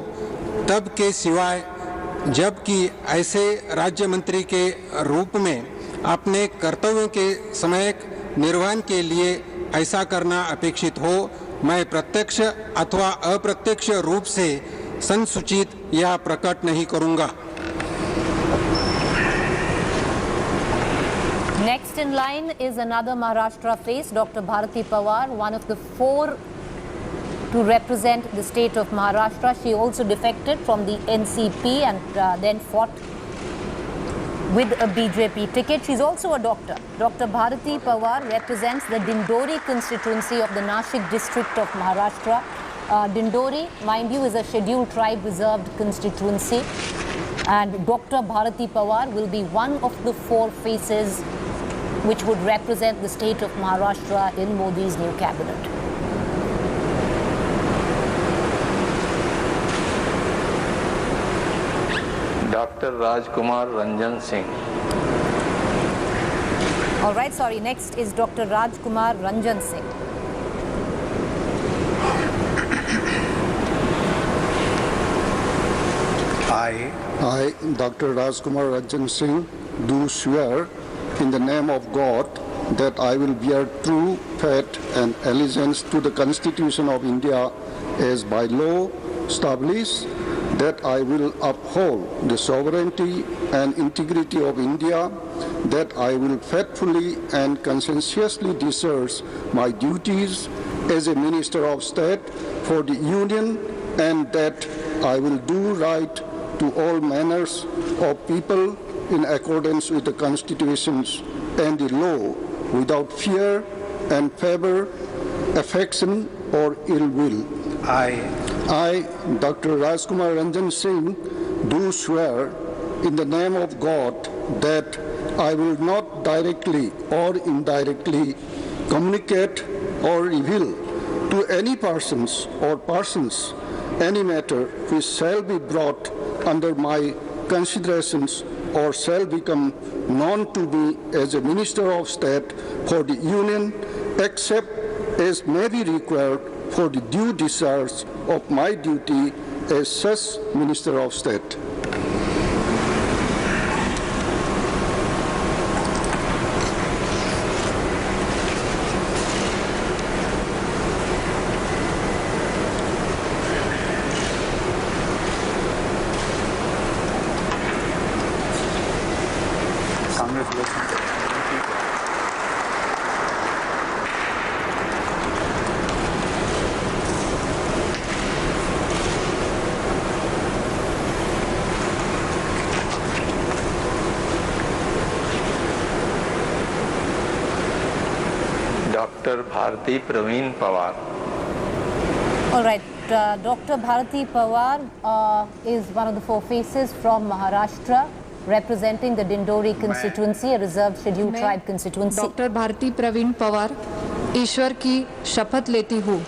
तब के सिवाय जबकि ऐसे राज्य मंत्री के रूप में अपने कर्तव्यों के समयक निर्वहन के लिए ऐसा करना अपेक्षित हो, मैं प्रत्यक्ष अथवा अप्रत्यक्ष रूप से संसूचित या प्रकट नहीं करूंगा। Next in line is another Maharashtra face, Dr. Bharati Pawar, one of the four to represent the state of Maharashtra. She also defected from the NCP and then fought with a BJP ticket. She's also a doctor. Dr. Bharati Pawar represents the Dindori constituency of the Nashik district of Maharashtra. Dindori, mind you, is a scheduled tribe reserved constituency. And Dr. Bharati Pawar will be one of the four faces which would represent the state of Maharashtra in Modi's new cabinet. Dr. Rajkumar Ranjan Singh. All right, sorry. Next is Dr. Rajkumar Ranjan Singh. I, I, Dr. Rajkumar Ranjan Singh, do swear in the name of God that I will bear true faith and allegiance to the Constitution of India as by law established, that I will uphold the sovereignty and integrity of India, that I will faithfully and conscientiously discharge my duties as a Minister of State for the Union, and that I will do right to all manners of people in accordance with the constitutions and the law, without fear and favor, affection or ill will. I, Dr. Rajkumar Ranjan Singh, do swear in the name of God that I will not directly or indirectly communicate or reveal to any persons or persons any matter which shall be brought under my considerations or shall become known to me as a Minister of State for the Union, except as may be required for the due discharge of my duty as such Minister of State. Doctor Bharati Pravin Pawar. All right, Dr. Bharati Pawar is one of the four faces from Maharashtra representing the Dindori constituency, a reserved scheduled tribe constituency. Doctor Bharati Pravin Pawar ईश्वर की शपथ लेती हूँ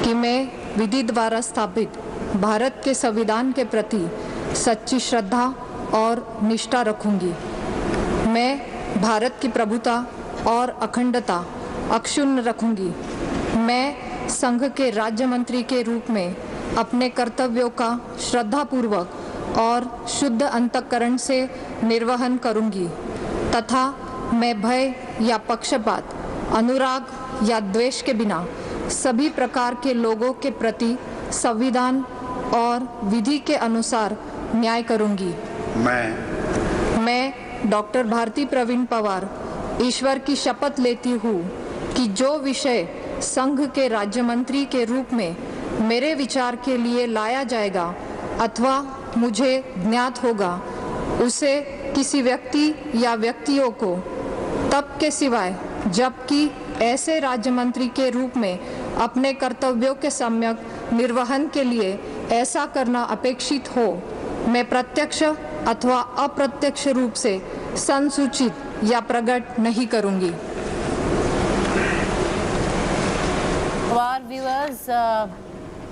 कि मैं विधि द्वारा स्थापित भारत के संविधान के प्रति सच्ची श्रद्धा और निष्ठा रखूंगी. मैं भारत की प्रभुता और अखंडता अक्षुण्ण रखूंगी. मैं संघ के राज्य मंत्री के रूप में अपने कर्तव्यों का श्रद्धापूर्वक और शुद्ध अंतःकरण से निर्वहन करूंगी तथा मैं भय या पक्षपात, अनुराग या द्वेष के बिना सभी प्रकार के लोगों के प्रति संविधान और विधि के अनुसार न्याय करूंगी. मैं डॉक्टर भारती प्रवीण पवार ईश्वर की शपथ लेती हूँ कि जो विषय संघ के राज्य मंत्री के रूप में मेरे विचार के लिए लाया जाएगा अथवा मुझे ज्ञात होगा, उसे किसी व्यक्ति या व्यक्तियों को तब के सिवाय जबकि ऐसे राज्य मंत्री के रूप में अपने कर्तव्यों के सम्यक निर्वहन के लिए ऐसा करना अपेक्षित हो, मैं प्रत्यक्ष अथवा अप्रत्यक्ष रूप से संसूचित या प्रकट नहीं करूंगी. Our viewers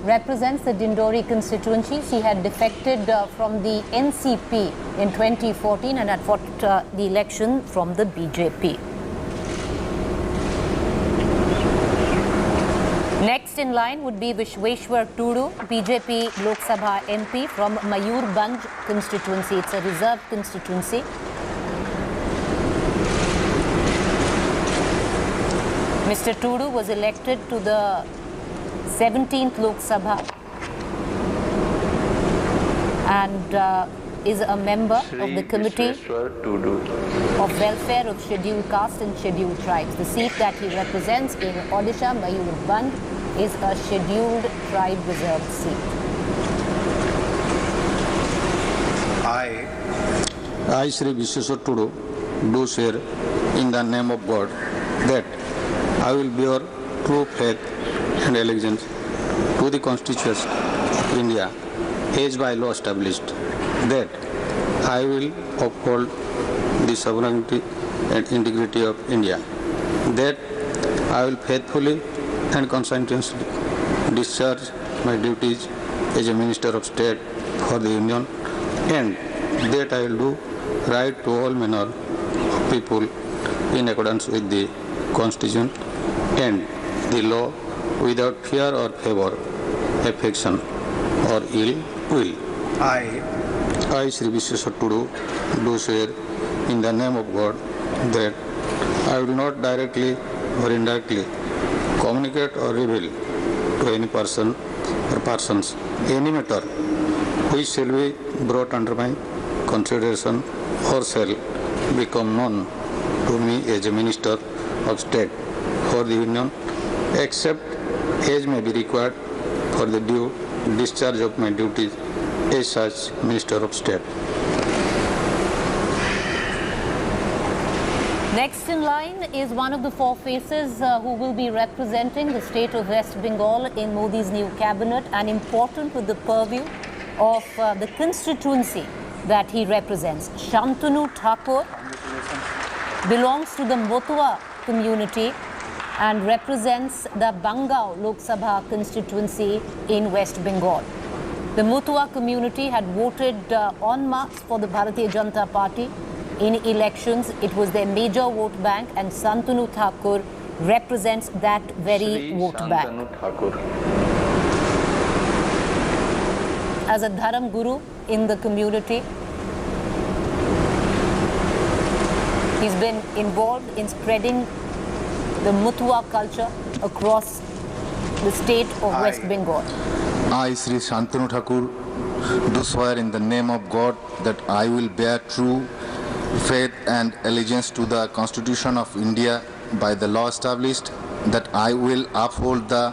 represents the Dindori constituency. She had defected from the NCP in 2014 and had fought the election from the BJP. Next in line would be Vishweshwar Tudu, BJP Lok Sabha MP from Mayurbhanj constituency. It's a reserved constituency. Mr. Tudu was elected to the 17th Lok Sabha and is a member of the Committee of Welfare of Scheduled Caste and Scheduled Tribes. The seat that he represents in Odisha, Mayurbhanj, is a Scheduled Tribe reserved seat. I, Shri Vishweshwar Tudu, do swear in the name of God that I will bear true faith and allegiance to the Constitution of India as by law established, that I will uphold the sovereignty and integrity of India, that I will faithfully and conscientiously discharge my duties as a Minister of State for the Union, and that I will do right to all manner of people in accordance with the Constitution and the law, without fear or favor, affection or ill will. I, Sri Vishweswar do swear in the name of God that I will not directly or indirectly communicate or reveal to any person or persons any matter which shall be brought under my consideration or shall become known to me as a Minister of State for the Union, except as may be required for the due discharge of my duties as such Minister of State. Next in line is one of the four faces who will be representing the state of West Bengal in Modi's new cabinet, and important with the purview of the constituency that he represents. Shantanu Thakur belongs to the Motua community and represents the Bangao Lok Sabha constituency in West Bengal. The Motua community had voted en masse for the Bharatiya Janata Party in elections. It was their major vote bank, and Shantanu Thakur represents that very vote bank. As a Dharam Guru in the community, he's been involved in spreading the Mutua culture across the state of West Bengal. I, Sri Shantanu Thakur, do swear in the name of God that I will bear true faith and allegiance to the Constitution of India by the law established, that I will uphold the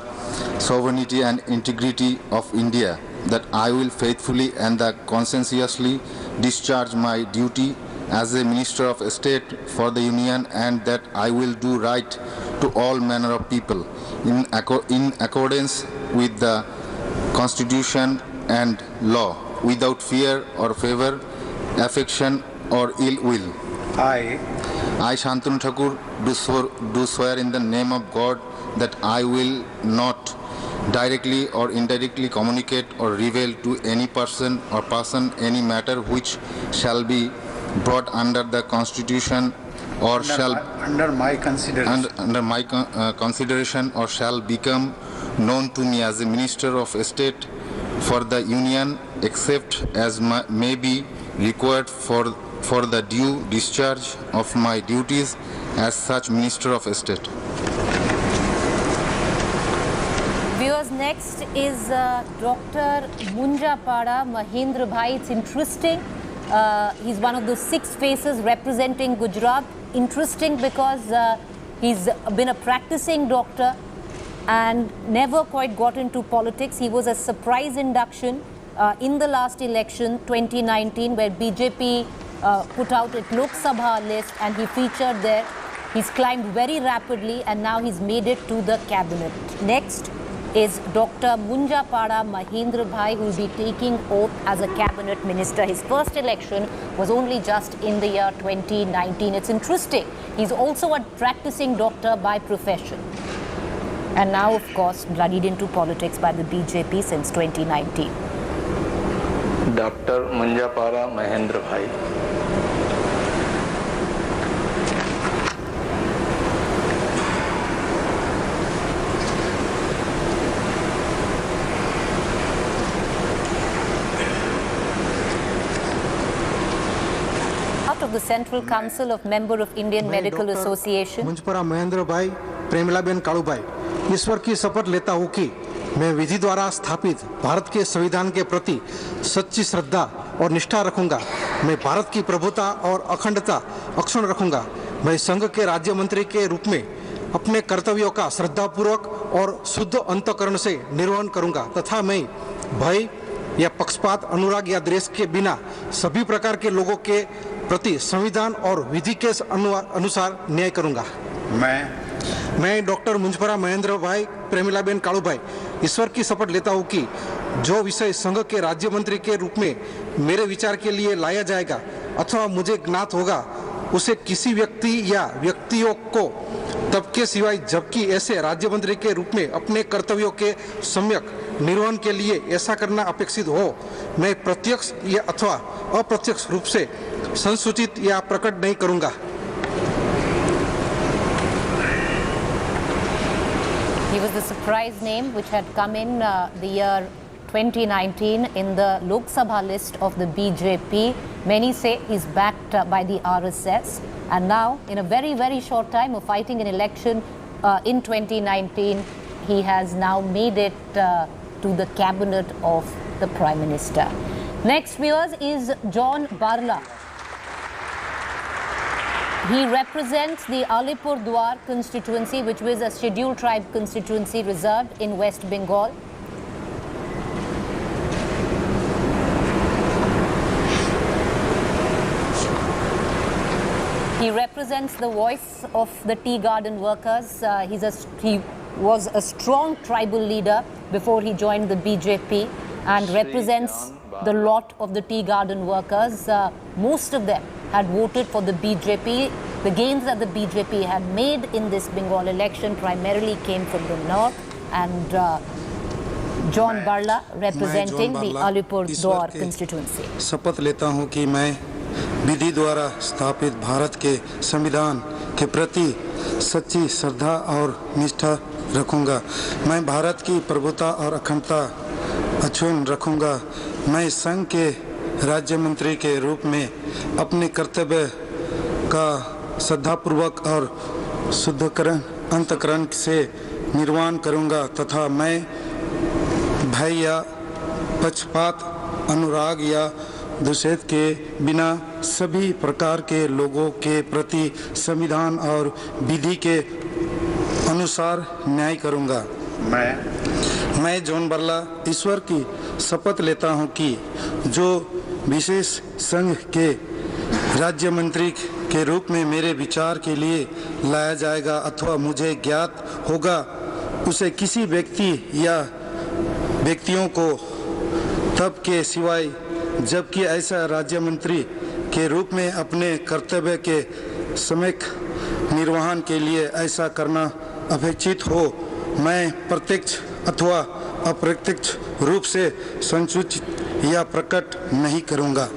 sovereignty and integrity of India, that I will faithfully and conscientiously discharge my duty as a Minister of State for the Union, and that I will do right to all manner of people in accordance with the Constitution and law, without fear or favor, affection or ill will. I, Shantanu Thakur, do swear in the name of God that I will not directly or indirectly communicate or reveal to any person or person any matter which shall be brought under the Constitution or under my consideration or shall become known to me as a Minister of State for the Union, except as may be required for the due discharge of my duties as such Minister of State. Viewers, next is Dr. Munjapada Mahendra Bhai. It's interesting. He's one of the 6 faces representing Gujarat. Interesting because he's been a practicing doctor and never quite got into politics. He was a surprise induction in the last election, 2019, where BJP put out its Lok Sabha list and he featured there. He's climbed very rapidly and now he's made it to the cabinet. Next is Dr. Munjapada Mahendra Bhai, who will be taking oath as a cabinet minister. His first election was only just in the year 2019. It's interesting. He's also a practicing doctor by profession. And now, of course, bloodied into politics by the BJP since 2019. Dr. Munjapada Mahendra Bhai. Of the Central Council of Member of Indian Medical Association. Munjpara Mahendra भाई, प्रेमिलाबेन कालूभाई, ईश्वर की शपथ लेता हूँ कि मैं विधि द्वारा स्थापित भारत के संविधान के प्रति सच्ची श्रद्धा और निष्ठा रखूंगा। मैं भारत की प्रभुता और अखंडता अक्षुण्ण रखूंगा। मैं संघ के राज्य मंत्री के रूप में अपने कर्तव्यों का श्रद्धापूर्वक और शुद्ध अंतःकरण से निर्वहन करूंगा तथा मैं भय या पक्षपात, अनुराग या द्वेष के बिना सभी प्रकार के लोगों के प्रति संविधान और विधि के अनुसार न्याय करूंगा। मैं डॉक्टर मुंजपरा महेंद्र भाई, प्रेमिलाबेन कालूभाई, ईश्वर की शपथ लेता हूं कि जो विषय संघ के राज्य मंत्री के रूप में मेरे विचार के लिए लाया जाएगा अथवा मुझे ज्ञात होगा, उसे किसी व्यक्ति या व्यक्तियों को तब के सिवाय जबकि ऐसे राज्य मंत्री के रूप में अपने कर्तव्यों के सम्यक निर्वहन के लिए ऐसा करना अपेक्षित हो, मैं प्रत्यक्ष या अथवा अप्रत्यक्ष रूप से संसूचित या प्रकट नहीं करूंगा। He was the surprise name which had come in the year 2019 in the Lok Sabha list of the BJP. Many say he's backed by the RSS. And now, in a very, very short time of fighting an election in 2019, he has now made it to the cabinet of the Prime Minister. Next, viewers, is John Barla. He represents the Alipurduar constituency, which was a scheduled tribe constituency reserved in West Bengal. He represents the voice of the tea garden workers. He was a strong tribal leader before he joined the BJP and represents the lot of the tea garden workers. Most of them had voted for the BJP. The gains that the BJP had made in this Bengal election primarily came from the north, and John Barla representing the Alipurduar constituency. शपथ लेता हूं कि मैं विधि द्वारा स्थापित भारत के संविधान के प्रति सच्ची श्रद्धा और निष्ठा रखूंगा। मैं भारत की प्रभुता और अखंडता अक्षुण्ण रखूंगा। मैं संघ के राज्य मंत्री के रूप में अपने कर्तव्य का श्रद्धापूर्वक और शुद्ध अंतःकरण से निर्वहन करूंगा तथा मैं भय या पक्षपात, अनुराग या द्वेष के बिना सभी प्रकार के लोगों के प्रति संविधान और विधि के अनुसार न्याय करूंगा। मैं जॉन बर्ला ईश्वर की शपथ लेता हूं कि जो विशेष संघ के राज्य मंत्री के रूप में मेरे विचार के लिए लाया जाएगा अथवा मुझे ज्ञात होगा, उसे किसी व्यक्ति या व्यक्तियों को तब के सिवाय जबकि ऐसा राज्य मंत्री के रूप में अपने कर्तव्य के सम्यक निर्वहन के लिए ऐसा करना अपेक्षित हो, मैं प्रत्यक्ष अथवा अप्रत्यक्ष रूप से संसूचित या प्रकट नहीं करूंगा।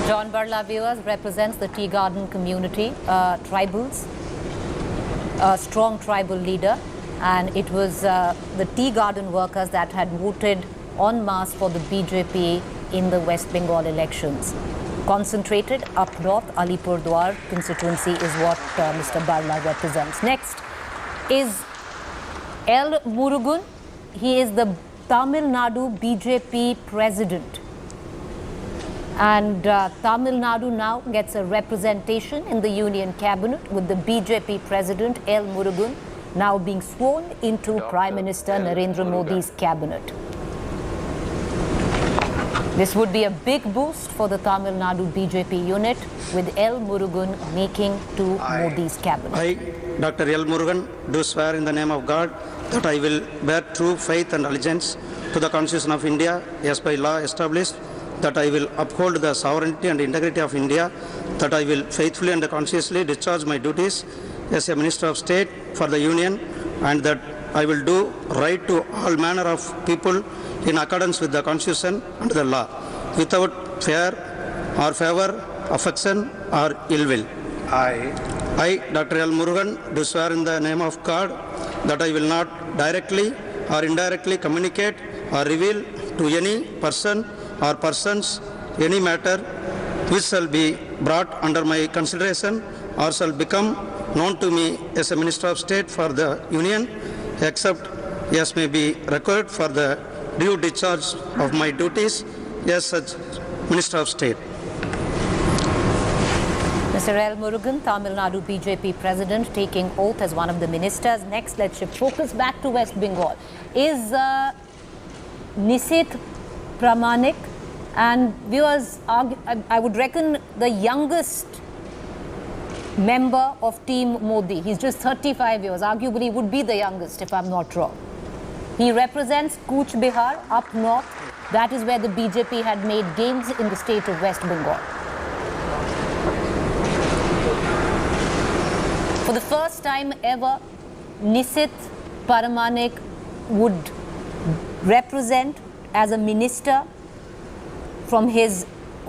John Barla, viewers, represents the tea garden community, tribals, a strong tribal leader, and it was the tea garden workers that had voted en masse for the BJP in the West Bengal elections. Concentrated up north, Alipurduar constituency is what Mr. Barla represents. Next is L. Murugan. He is the Tamil Nadu BJP president. And Tamil Nadu now gets a representation in the Union Cabinet with the BJP president L. Murugan now being sworn into Prime Minister Narendra Modi's cabinet. This would be a big boost for the Tamil Nadu BJP unit with L. Murugan making to Modi's cabinet. I, Dr. L. Murugan, do swear in the name of God that I will bear true faith and allegiance to the Constitution of India as by law established, that I will uphold the sovereignty and integrity of India, that I will faithfully and conscientiously discharge my duties as a Minister of State for the Union, and that I will do right to all manner of people in accordance with the Constitution and the law, without fear or favor, affection or ill will. I, Dr. L. Murugan, do swear in the name of God that I will not directly or indirectly communicate or reveal to any person or persons any matter which shall be brought under my consideration or shall become known to me as a Minister of State for the Union, except as may be required for the due discharge of my duties as such Minister of State. Mr. L. Murugan, Tamil Nadu BJP president, taking oath as one of the ministers. Next, let's shift focus back to West Bengal. Is Nisit Pramanik, and viewers, I would reckon the youngest member of Team Modi. He's just 35 years, arguably would be the youngest if I'm not wrong. He represents Cooch Behar up north. That is where the BJP had made gains in the state of West Bengal. For the first time ever, Nisit Pramanik would represent as a minister from his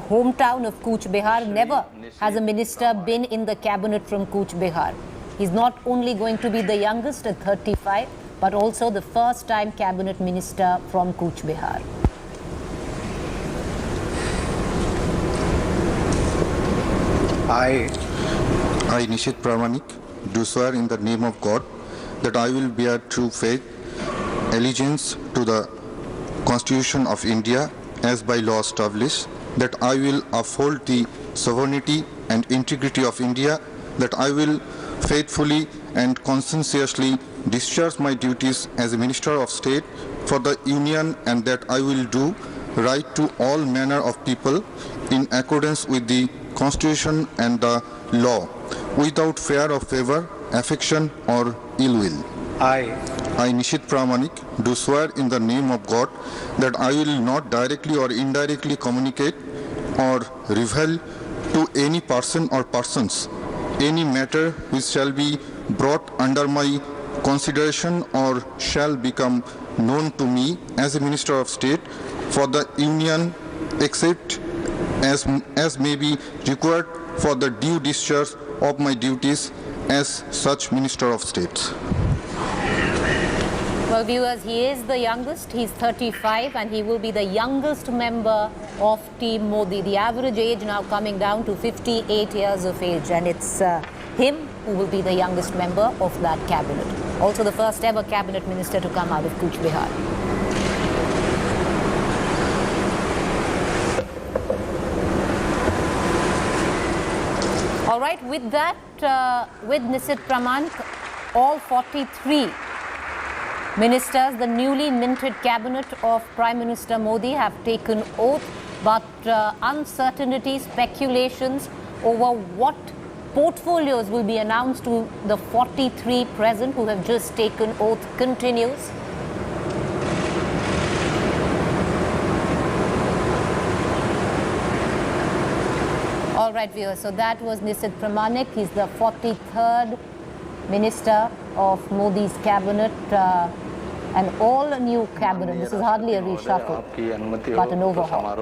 hometown of Cooch Behar. Never has a minister been in the cabinet from Cooch Behar. He's not only going to be the youngest at 35, but also the first-time cabinet minister from Cooch Behar. I, Nishit Pramanik, do swear in the name of God that I will bear true faith, allegiance to the Constitution of India as by law established, that I will uphold the sovereignty and integrity of India, that I will faithfully and conscientiously discharge my duties as a Minister of State for the Union, and that I will do right to all manner of people in accordance with the Constitution and the law, without fear of favor, affection or ill will. I, Nishit Pramanik, do swear in the name of God that I will not directly or indirectly communicate or reveal to any person or persons any matter which shall be brought under my consideration or shall become known to me as a Minister of State for the Union, except as may be required for the due discharge of my duties as such Minister of State. Well, viewers, he is the youngest. He's 35 and he will be the youngest member of Team Modi. The average age now coming down to 58 years of age, and it's him who will be the youngest member of that cabinet. Also the first ever cabinet minister to come out of Cooch Behar. All right, with that, with Nishit Pramanik, all 43 ministers, the newly minted cabinet of Prime Minister Modi have taken oath, but uncertainty, speculations over what portfolios will be announced to the 43 present who have just taken oath continues. All right, viewers, so that was Nishit Pramanik. He's the 43rd minister of Modi's cabinet, an all-new cabinet. This is hardly a reshuffle, but an overhaul.